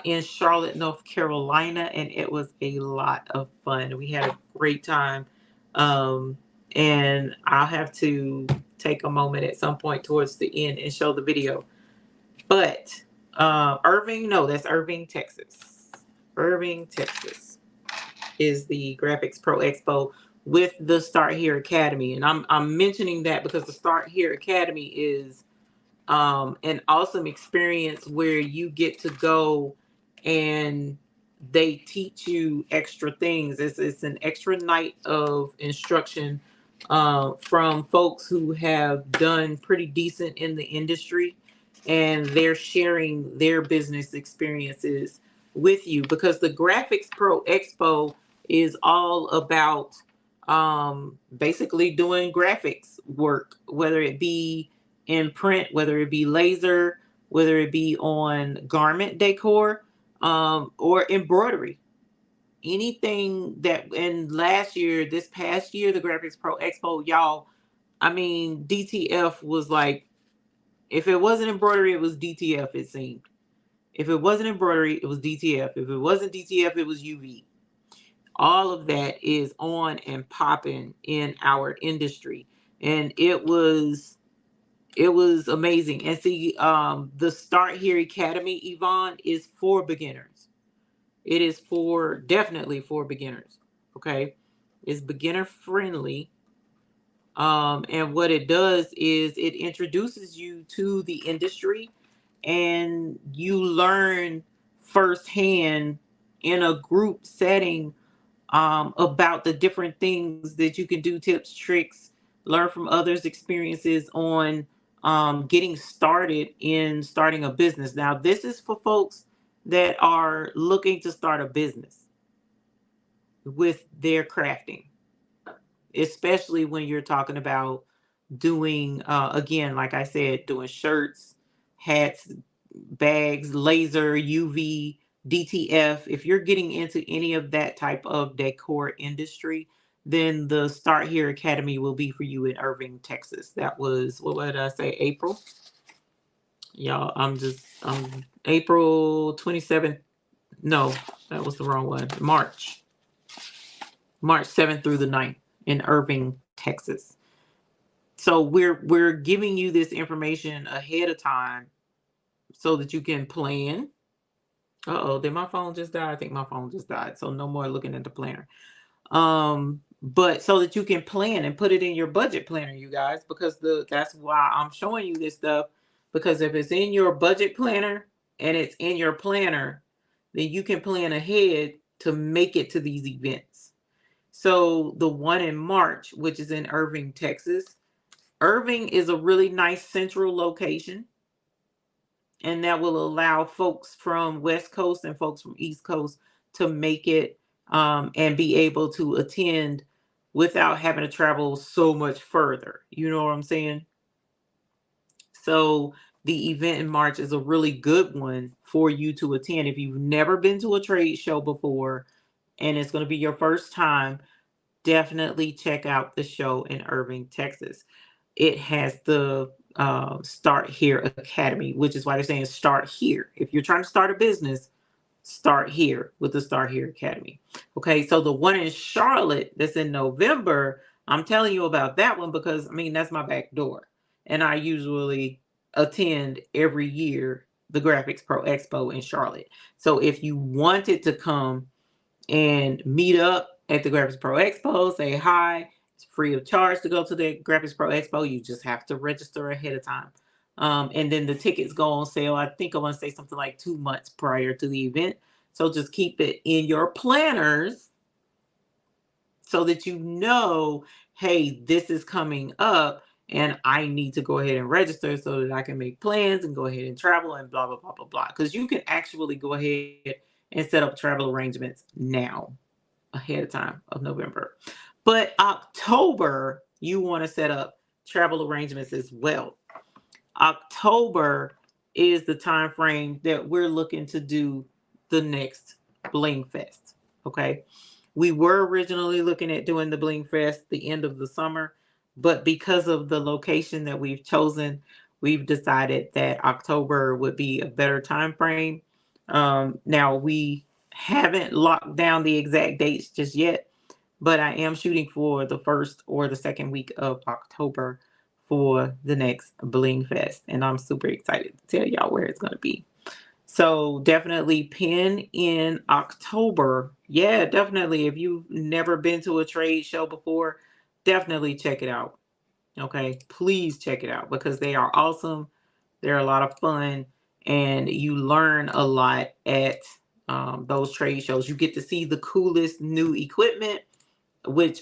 in Charlotte, North Carolina, and it was a lot of fun. We had a great time, and I'll have to take a moment at some point towards the end and show the video. But Irving, no, that's Irving, Texas. Irving, Texas is the Graphics Pro Expo with the Start Here Academy. And I'm mentioning that because the Start Here Academy is an awesome experience where you get to go and they teach you extra things. It's an extra night of instruction from folks who have done pretty decent in the industry, and they're sharing their business experiences with you, because the Graphics Pro Expo is all about basically doing graphics work, whether it be in print, whether it be laser, whether it be on garment decor, or embroidery. Anything that, and last year, this past year, the Graphics Pro Expo, y'all, I mean, DTF was like, if it wasn't embroidery, it was DTF, it seemed. If it wasn't embroidery, it was DTF. If it wasn't DTF, it was UV. All of that is on and popping in our industry. And it was amazing. And see, the Start Here Academy, Yvonne, is for beginners. It is definitely for beginners. Okay. It's beginner friendly. And what it does is it introduces you to the industry, and you learn firsthand in a group setting about the different things that you can do, tips, tricks, learn from others' experiences on getting started in starting a business. Now, this is for folks that are looking to start a business with their crafting, especially when you're talking about doing, again, like I said, doing shirts, hats, bags, laser, UV, DTF. If you're getting into any of that type of decor industry, then the Start Here Academy will be for you in Irving, Texas. That was, what did I say, April? Y'all, I'm April 27th. No, that was the wrong one. March 7th through the 9th in Irving, Texas. So we're giving you this information ahead of time so that you can plan. Uh-oh, did my phone just die? I think my phone just died. So no more looking at the planner. But so that you can plan and put it in your budget planner, you guys, because that's why I'm showing you this stuff. Because if it's in your budget planner and it's in your planner, then you can plan ahead to make it to these events. So the one in March, which is in Irving, Texas. Irving is a really nice central location, and that will allow folks from West Coast and folks from East Coast to make it and be able to attend without having to travel so much further. You know what I'm saying? So the event in March is a really good one for you to attend. If you've never been to a trade show before and it's going to be your first time, definitely check out the show in Irving, Texas. It has the Start Here Academy, which is why they're saying start here. If you're trying to start a business, start here with the Start Here Academy. Okay, so the one in Charlotte that's in November, I'm telling you about that one because, I mean, that's my back door. And I usually attend every year the Graphics Pro Expo in Charlotte. So if you wanted to come and meet up at the Graphics Pro Expo, say hi. It's free of charge to go to the Graphics Pro Expo. You just have to register ahead of time. And then the tickets go on sale. I think I want to say something like 2 months prior to the event. So just keep it in your planners so that you know, hey, this is coming up and I need to go ahead and register so that I can make plans and go ahead and travel and blah, blah, blah, blah, blah. Because you can actually go ahead and set up travel arrangements now ahead of time of November. But October, you want to set up travel arrangements as well. October is the time frame that we're looking to do the next Bling Fest. Okay. We were originally looking at doing the Bling Fest the end of the summer, but because of the location that we've chosen, we've decided that October would be a better time frame. Now we haven't locked down the exact dates just yet, but I am shooting for the first or the second week of October for the next Bling Fest, and I'm super excited to tell y'all where it's going to be. So definitely pin in October. Yeah, definitely. If you've never been to a trade show before, definitely check it out. Okay, please check it out because they are awesome. They're a lot of fun, and you learn a lot at those trade shows. You get to see the coolest new equipment, which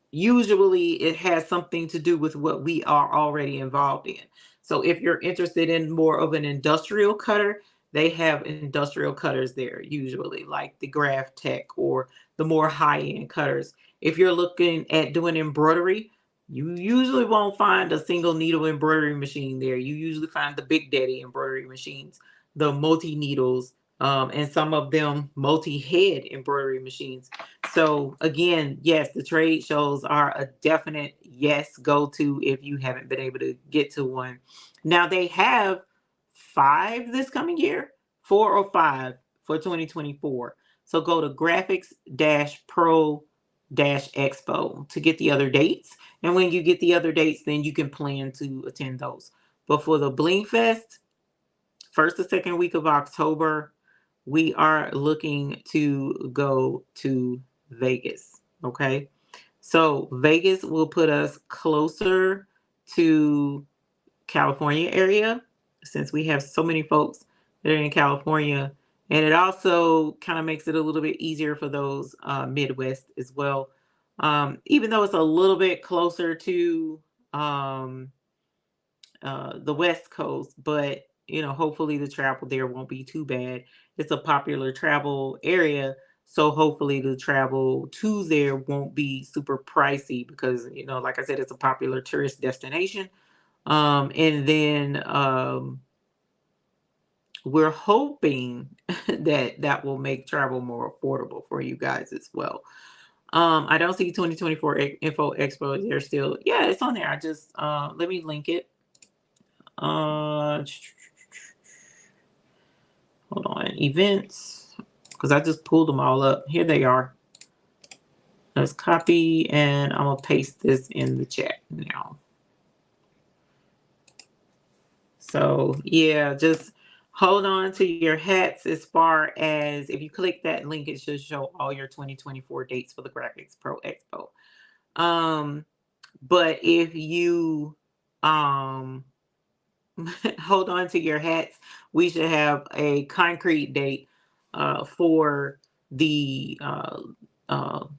usually it has something to do with what we are already involved in. So if you're interested in more of an industrial cutter, they have industrial cutters there, usually like the Graph Tech or the more high-end cutters. If you're looking at doing embroidery, you usually won't find a single needle embroidery machine there. You usually find the Big Daddy embroidery machines, the multi-needles, and some of them multi-head embroidery machines. So again, yes, the trade shows are a definite yes go-to if you haven't been able to get to one. Now they have 5 this coming year, 4 or 5 for 2024. So go to graphics-pro-expo to get the other dates. And when you get the other dates, then you can plan to attend those. But for the Bling Fest, first or second week of October, we are looking to go to Vegas. Okay. So Vegas will put us closer to California area since we have so many folks that are in California. And it also kind of makes it a little bit easier for those Midwest as well. Even though it's a little bit closer to the West Coast, but hopefully the travel there won't be too bad. It's a popular travel area, so hopefully the travel to there won't be super pricey because like I said, it's a popular tourist destination. And then we're hoping that that will make travel more affordable for you guys as well. I don't see 2024 Info Expo. They're still, yeah, it's on there. I just, let me link it. Hold on, events, because I just pulled them all up. Here they are. Let's copy, and I'm gonna paste this in the chat now. So yeah, just hold on to your hats as far as if you click that link, it should show all your 2024 dates for the Graphics Pro Expo. But if you hold on to your hats, we should have a concrete date for the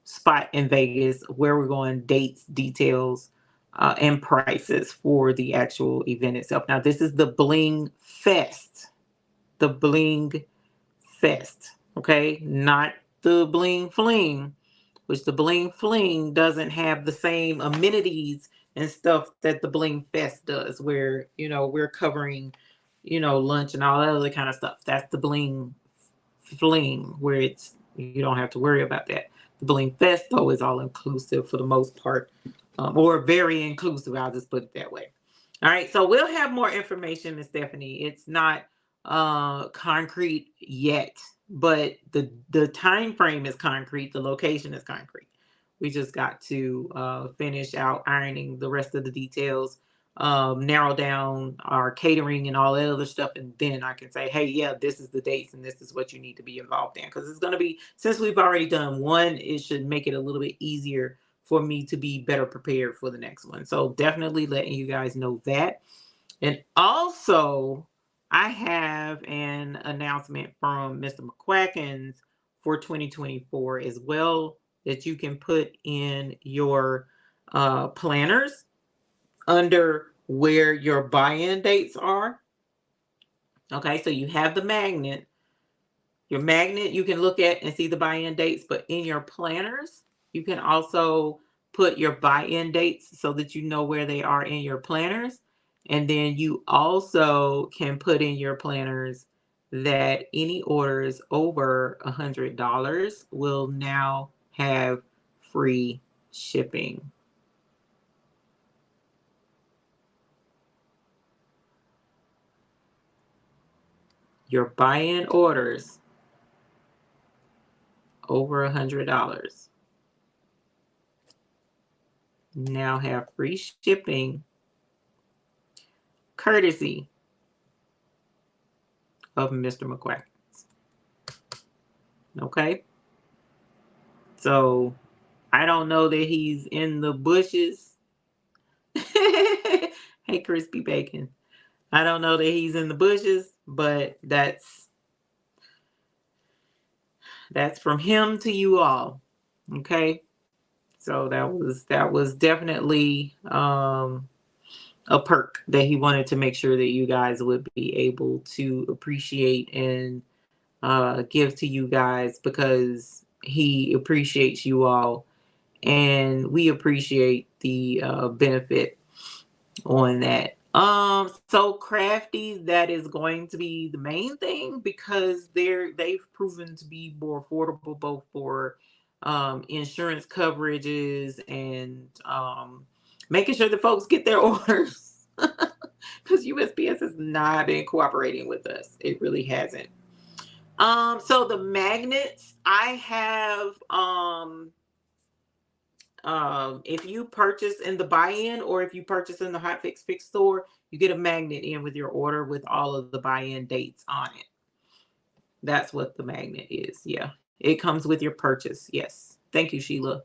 spot in Vegas, where we're going, dates, details, and prices for the actual event itself. Now, this is the Bling Fest. The Bling Fest, okay? Not the Bling Fling, which the Bling Fling doesn't have the same amenities and stuff that the Bling Fest does, where, we're covering, lunch and all that other kind of stuff. That's the Bling Fling, where you don't have to worry about that. The Bling Fest, though, is all inclusive for the most part, or very inclusive. I'll just put it that way. All right, so we'll have more information, Miss Stephanie. It's not concrete yet, but the time frame is concrete. The location is concrete. We just got to finish out ironing the rest of the details, narrow down our catering and all that other stuff, and then I can say, hey, yeah, this is the dates and this is what you need to be involved in. Because it's going to be, since we've already done one, it should make it a little bit easier for me to be better prepared for the next one. So definitely letting you guys know that. And also, I have an announcement from Mr. McQuacken's for 2024 as well, that you can put in your planners under where your buy-in dates are. Okay, so you have the magnet. Your magnet, you can look at and see the buy-in dates, but in your planners, you can also put your buy-in dates so that you know where they are in your planners. And then you also can put in your planners that any orders over $100 will now have free shipping. Your buy-in orders over $100 now have free shipping, courtesy of Mr. McQuackens. Okay? So I don't know that he's in the bushes. Hey, Crispy Bacon. I don't know that he's in the bushes, but that's from him to you all. Okay? So that was definitely a perk that he wanted to make sure that you guys would be able to appreciate and give to you guys, because he appreciates you all and we appreciate the benefit on that. So Crafty, that is going to be the main thing, because they've proven to be more affordable, both for insurance coverages and making sure that folks get their orders, because USPS has not been cooperating with us. It really hasn't. So the magnets I have, if you purchase in the buy-in, or if you purchase in the Hot Fix store, you get a magnet in with your order with all of the buy-in dates on it. That's what the magnet is. Yeah, it comes with your purchase. Yes, thank you, Sheila.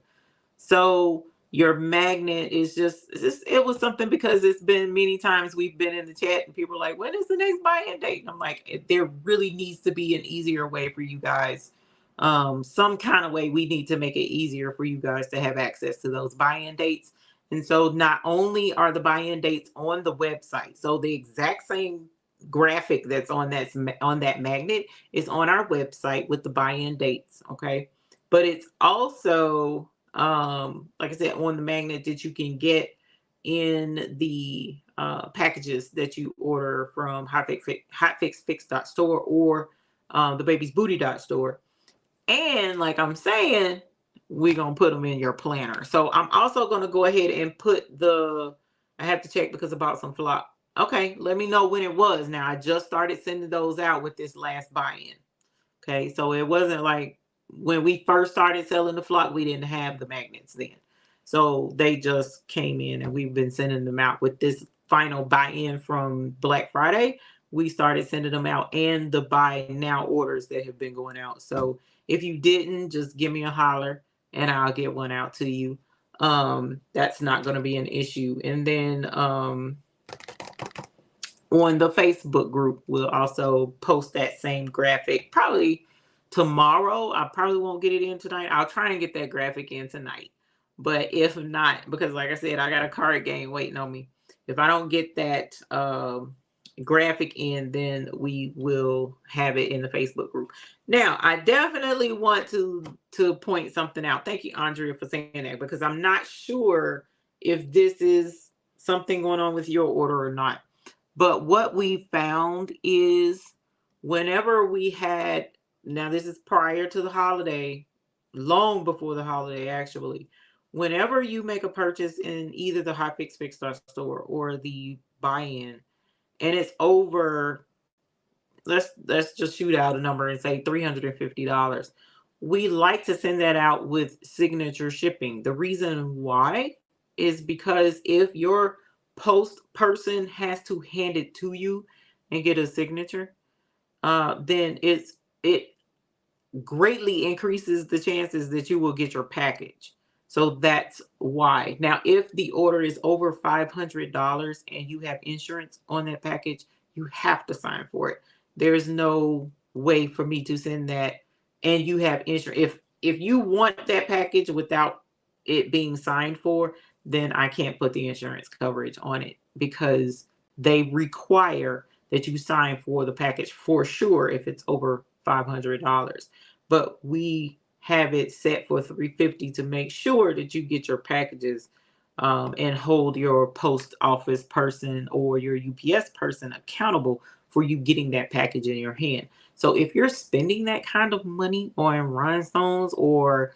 So your magnet is just it was something, because it's been many times we've been in the chat and people are like, when is the next buy-in date? And I'm like, there really needs to be an easier way for you guys. Some kind of way we need to make it easier for you guys to have access to those buy-in dates. And so not only are the buy-in dates on the website, so the exact same graphic that's on that magnet is on our website with the buy-in dates. Okay, but it's also like I said, on the magnet that you can get in the packages that you order from hotfixfix.store or the baby's booty.store. And like I'm saying, we're going to put them in your planner. So I'm also going to go ahead and put I have to check because I bought some flock. Okay, let me know when it was. Now, I just started sending those out with this last buy-in. Okay, so it wasn't like when we first started selling the flock, we didn't have the magnets then. So they just came in and we've been sending them out with this final buy-in from Black Friday. We started sending them out and the buy now orders that have been going out. So if you didn't, just give me a holler and I'll get one out to you. That's not going to be an issue. And then on the Facebook group, we'll also post that same graphic probably tomorrow. I probably won't get it in tonight. I'll try and get that graphic in tonight. But if not, because like I said, I got a card game waiting on me. If I don't get that graphic in, then we will have it in the Facebook group. Now, I definitely want to point something out. Thank you, Andrea, for saying that, because I'm not sure if this is something going on with your order or not. But what we found is whenever we had, now this is prior to the holiday, long before the holiday actually, whenever you make a purchase in either the hotfixfix store or the buy-in, and it's over, let's just shoot out a number and say $350. We like to send that out with signature shipping. The reason why is because if your post person has to hand it to you and get a signature, then it greatly increases the chances that you will get your package. So that's why. Now, if the order is over $500 and you have insurance on that package, you have to sign for it. There's no way for me to send that and you have insurance. If you want that package without it being signed for, then I can't put the insurance coverage on it because they require that you sign for the package for sure if it's over $500. But we have it set for $350 to make sure that you get your packages and hold your post office person or your UPS person accountable for you getting that package in your hand. So if you're spending that kind of money on rhinestones, or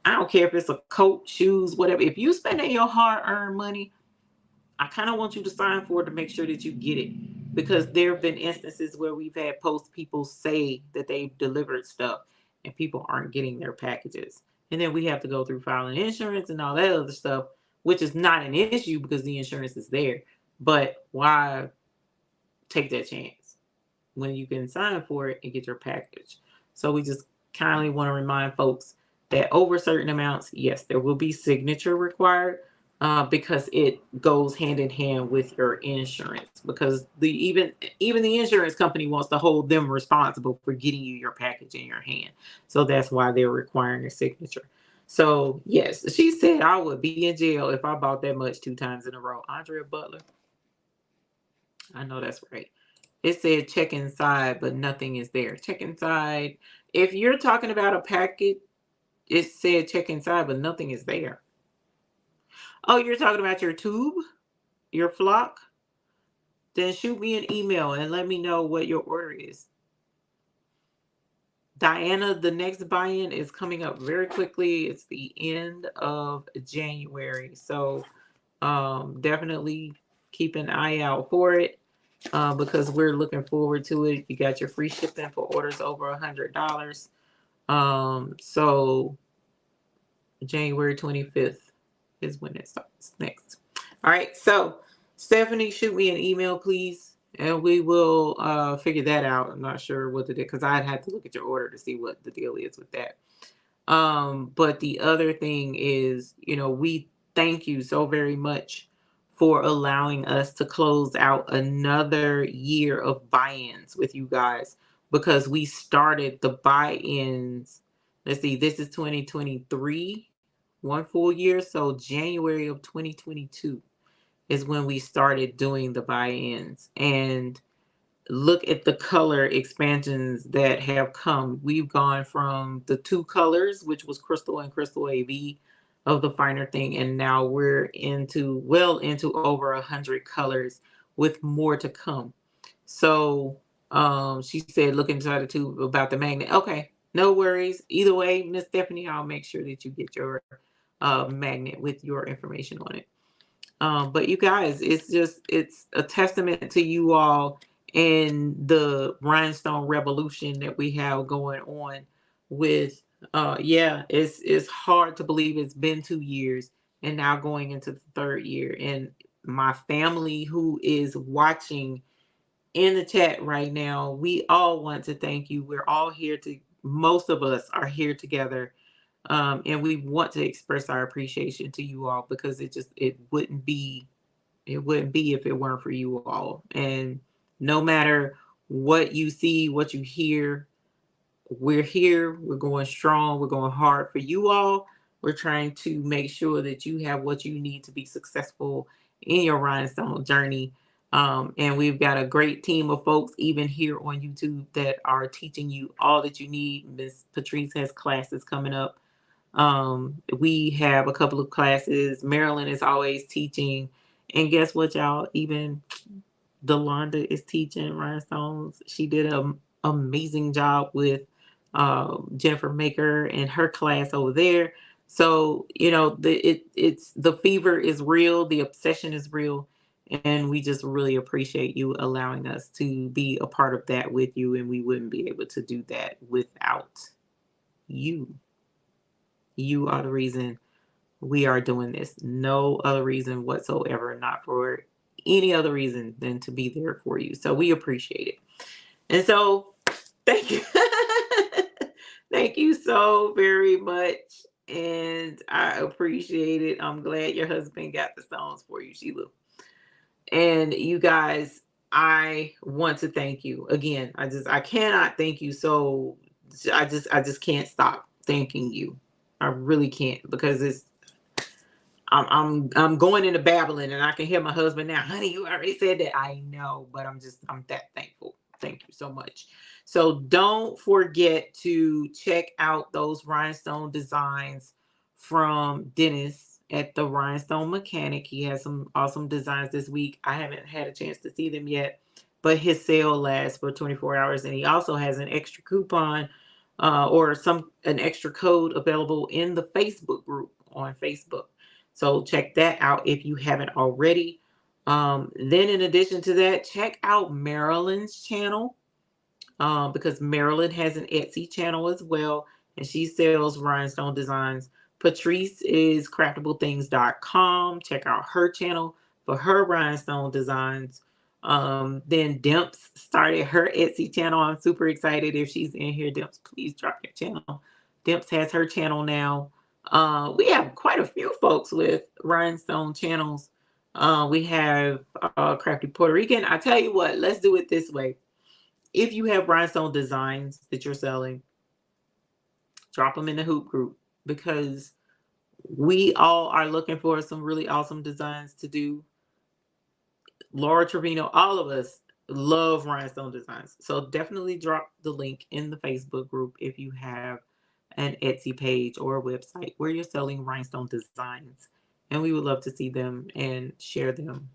I don't care if it's a coat, shoes, whatever, if you spending your hard-earned money, I kind of want you to sign for it to make sure that you get it, because there have been instances where we've had post people say that they've delivered stuff and people aren't getting their packages. And then we have to go through filing insurance and all that other stuff, which is not an issue because the insurance is there. But why take that chance when you can sign for it and get your package? So we just kindly want to remind folks that over certain amounts, yes, there will be signature required, because it goes hand in hand with your insurance, because even the insurance company wants to hold them responsible for getting you your package in your hand. So that's why they're requiring a signature. So yes, she said I would be in jail if I bought that much 2 times in a row. Andrea Butler. I know that's right. It said check inside, but nothing is there. Check inside. If you're talking about a packet, it said check inside, but nothing is there. Oh, you're talking about your tube, your flock? Then shoot me an email and let me know what your order is. Diana, the next buy-in is coming up very quickly. It's the end of January. So definitely keep an eye out for it, because we're looking forward to it. You got your free shipping for orders over $100. So January 25th is when it starts next. All right. So Stephanie, shoot me an email, please, and we will figure that out. I'm not sure what to do because I'd have to look at your order to see what the deal is with that. But the other thing is, we thank you so very much for allowing us to close out another year of buy-ins with you guys, because we started the buy-ins. Let's see, this is 2023, one full year. So January of 2022 is when we started doing the buy-ins. And look at the color expansions that have come. We've gone from the 2 colors, which was Crystal and Crystal AV, of the finer thing. And now we're into over 100 colors with more to come. So she said, look inside the tube about the magnet. Okay, no worries. Either way, Miss Stephanie, I'll make sure that you get your magnet with your information on it. But you guys, it's a testament to you all and the rhinestone revolution that we have going on with yeah, it's hard to believe it's been 2 years and now going into the third year. And my family who is watching in the chat right now, we all want to thank you. We're all here to, most of us are here together. And we want to express our appreciation to you all because it wouldn't be if it weren't for you all. And no matter what you see, what you hear, we're here. We're going strong. We're going hard for you all. We're trying to make sure that you have what you need to be successful in your rhinestone journey. And we've got a great team of folks, even here on YouTube, that are teaching you all that you need. Miss Patrice has classes coming up. We have a couple of classes. Marilyn is always teaching. And guess what, y'all? Even Delonda is teaching rhinestones. She did an amazing job with Jennifer Maker and her class over there. So it's the fever is real, the obsession is real, and we just really appreciate you allowing us to be a part of that with you. And we wouldn't be able to do that without you. You are the reason we are doing this. No other reason whatsoever, not for any other reason than to be there for you. So we appreciate it. And so thank you. Thank you so very much. And I appreciate it. I'm glad your husband got the stones for you, Sheila. And you guys, I want to thank you again. I cannot thank you. So I just can't stop thanking you. I really can't, because I'm going into babbling and I can hear my husband now. Honey, you already said that. I know, but I'm that thankful. Thank you so much. So don't forget to check out those rhinestone designs from Dennis at the Rhinestone Mechanic. He has some awesome designs this week. I haven't had a chance to see them yet, but his sale lasts for 24 hours. And he also has an extra coupon or an extra code available in the Facebook group on Facebook. So check that out if you haven't already. Then in addition to that, check out Marilyn's channel because Marilyn has an Etsy channel as well, and she sells rhinestone designs. Patrice is craftable.things.com. Check out her channel for her rhinestone designs. Then Dimps started her Etsy channel. I'm super excited. If she's in here, Dimps, please drop your channel. Dimps has her channel now. We have quite a few folks with rhinestone channels. We have Crafty Puerto Rican. I tell you what, let's do it this way. If you have rhinestone designs that you're selling, drop them in the hoop group, because we all are looking for some really awesome designs to do. Laura Trevino, all of us love rhinestone designs. So definitely drop the link in the Facebook group if you have an Etsy page or a website where you're selling rhinestone designs. And we would love to see them and share them.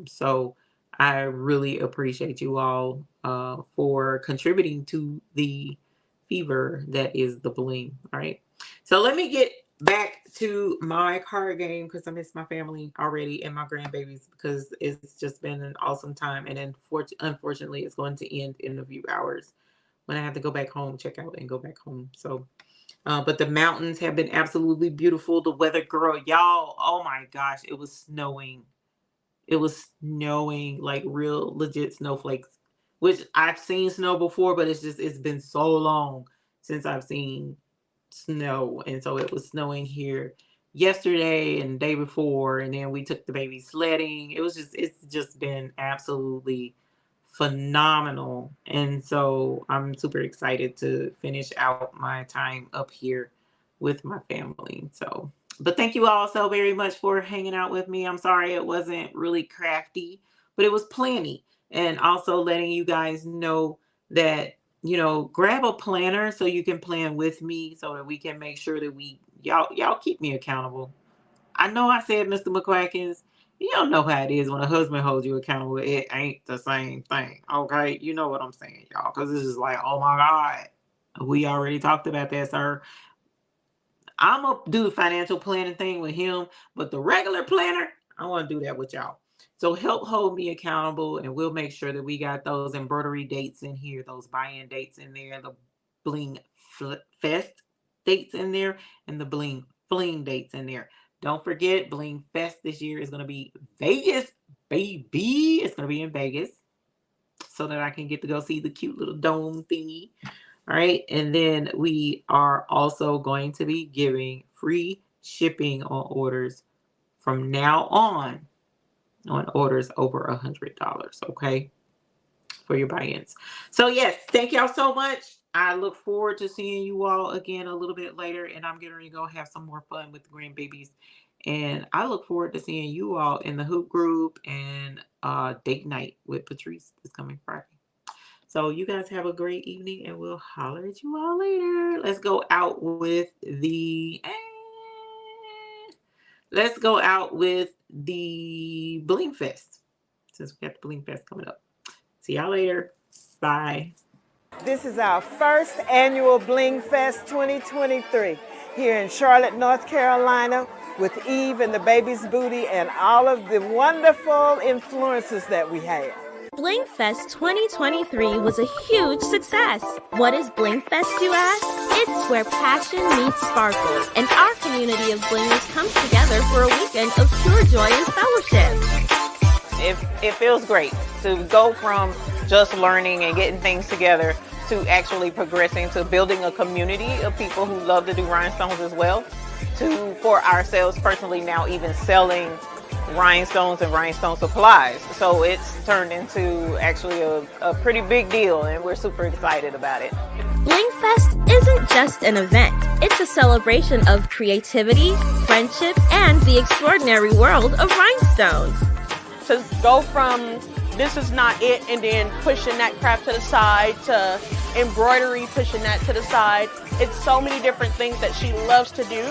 So I really appreciate you all for contributing to the fever that is the bling. All right. So let me get back to my card game because I miss my family already and my grandbabies, because it's just been an awesome time. And unfortunately, it's going to end in a few hours when I have to go back home, check out and go back home. So, but the mountains have been absolutely beautiful. The weather, girl, y'all, oh my gosh, it was snowing. It was snowing, like real legit snowflakes, which I've seen snow before, but it's been so long since I've seen snow. And so it was snowing here yesterday and the day before, and then we took the baby sledding. It's just been absolutely phenomenal. And so I'm super excited to finish out my time up here with my family. So, but thank you all so very much for hanging out with me. I'm sorry it wasn't really crafty, but it was plenty. And also letting you guys know that, grab a planner so you can plan with me so that we can make sure that we, Y'all keep me accountable. I know I said Mr. McQuackins. You don't know how it is when a husband holds you accountable. It ain't the same thing. Okay? You know what I'm saying, y'all. Because it's just like, oh my God. We already talked about that, sir. I'm going to do the financial planning thing with him. But the regular planner, I want to do that with y'all. So help hold me accountable, and we'll make sure that we got those embroidery dates in here, those buy-in dates in there, the Bling Fest dates in there, and the Bling Fling dates in there. Don't forget, Bling Fest this year is going to be Vegas, baby. It's going to be in Vegas so that I can get to go see the cute little dome thingy. All right. And then we are also going to be giving free shipping on orders from now on orders over $100. Okay. For your buy-ins. So yes, thank y'all so much. I look forward to seeing you all again a little bit later, and I'm getting ready to go have some more fun with the grandbabies. And I look forward to seeing you all in the hoop group and date night with Patrice is coming Friday. So you guys have a great evening, and we'll holler at you all later. Let's go out with the Bling Fest, since we got the Bling Fest coming up. See y'all later. Bye. This is our first annual Bling Fest 2023 here in Charlotte, North Carolina, with Eve and the Baby's Booty and all of the wonderful influences that we have. Bling Fest 2023 was a huge success. What is Bling Fest, you ask? It's where passion meets sparkle, and our community of blingers comes together for a weekend of pure joy and fellowship. It feels great to go from just learning and getting things together to actually progressing to building a community of people who love to do rhinestones as well, to for ourselves personally now even selling rhinestones and rhinestone supplies. So it's turned into actually a pretty big deal, and we're super excited about it. Bling Fest isn't just an event. It's a celebration of creativity, friendship, and the extraordinary world of rhinestones. To go from this is not it and then pushing that craft to the side to embroidery, pushing that to the side. It's so many different things that she loves to do.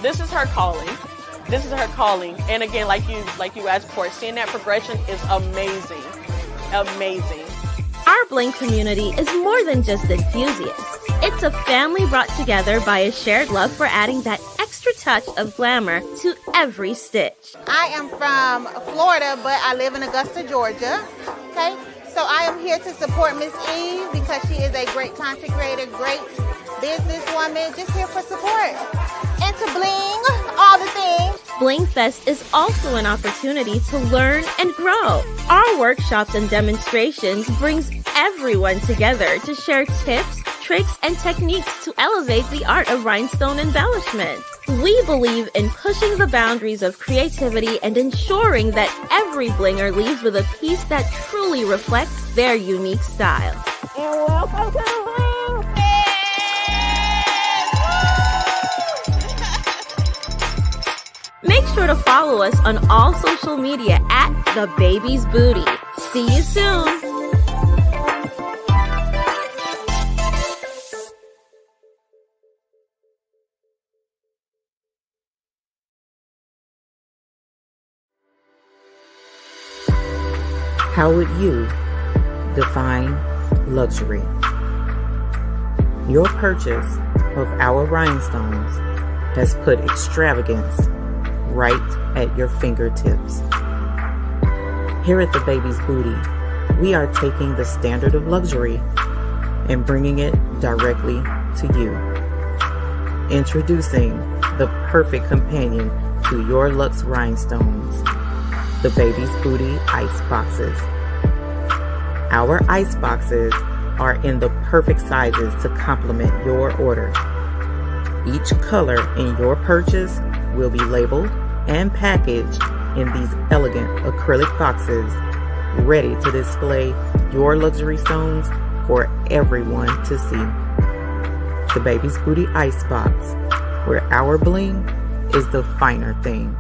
This is her calling. This is her calling. And again, like you asked for, seeing that progression is amazing. Amazing. Our Bling community is more than just enthusiasts. It's a family brought together by a shared love for adding that extra touch of glamour to every stitch. I am from Florida, but I live in Augusta, Georgia. Okay, so I am here to support Miss Eve because she is a great content creator, great businesswoman, just here for support. And to bling all the things. Bling Fest is also an opportunity to learn and grow. Our workshops and demonstrations brings everyone together to share tips, tricks, and techniques to elevate the art of rhinestone embellishment. We believe in pushing the boundaries of creativity and ensuring that every blinger leaves with a piece that truly reflects their unique style. And welcome to the Bling Fest! Make sure to follow us on all social media at The Baby's Booty. See you soon. How would you define luxury? Your purchase of our rhinestones has put extravagance right at your fingertips. Here at the Baby's Booty, we are taking the standard of luxury and bringing it directly to you. Introducing the perfect companion to your luxe rhinestones, the Baby's Booty Ice Boxes. Our ice boxes are in the perfect sizes to complement your order. Each color in your purchase will be labeled and packaged in these elegant acrylic boxes, ready to display your luxury stones for everyone to see. The Baby's Booty Ice Box, where our bling is the finer thing.